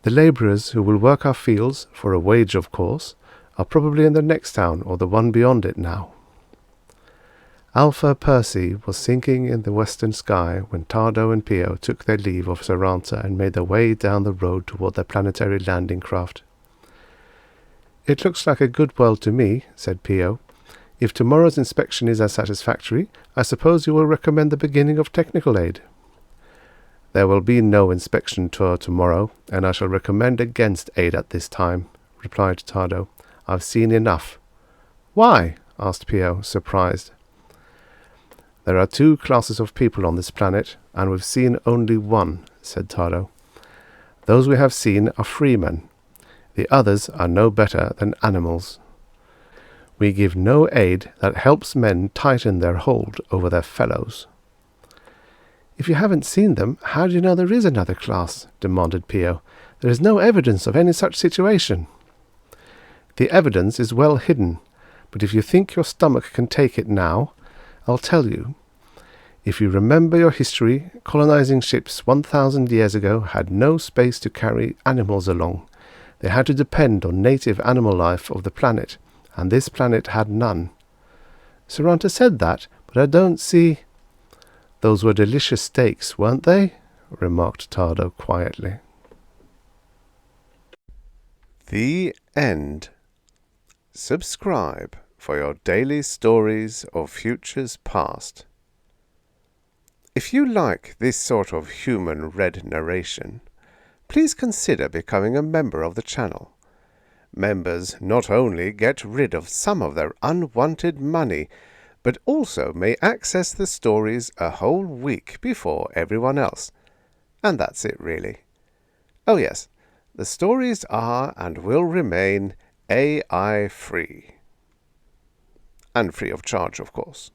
The labourers who will work our fields, for a wage of course, are probably in the next town or the one beyond it now. Alpha Percy was sinking in the western sky when Tardo and Pio took their leave of Saranta and made their way down the road toward their planetary landing craft. It looks like a good world to me, said Pio. If tomorrow's inspection is as satisfactory, I suppose you will recommend the beginning of technical aid. There will be no inspection tour tomorrow, and I shall recommend against aid at this time, replied Tardo. I've seen enough. Why? Asked Pio, surprised. There are two classes of people on this planet, and we've seen only one, said Tardo. Those we have seen are freemen. The others are no better than animals. We give no aid that helps men tighten their hold over their fellows. If you haven't seen them, how do you know there is another class? Demanded Pio. There is no evidence of any such situation. The evidence is well hidden, but if you think your stomach can take it now, I'll tell you. If you remember your history, colonizing ships 1,000 years ago had no space to carry animals along. They had to depend on native animal life of the planet, and this planet had none. Saranta said that, but I don't see... Those were delicious steaks, weren't they? Remarked Tardo quietly. The end. Subscribe for your daily stories of futures past. If you like this sort of human read narration, please consider becoming a member of the channel. Members not only get rid of some of their unwanted money, but also may access the stories a whole week before everyone else. And that's it, really. Oh yes, the stories are and will remain AI free. And free of charge, of course.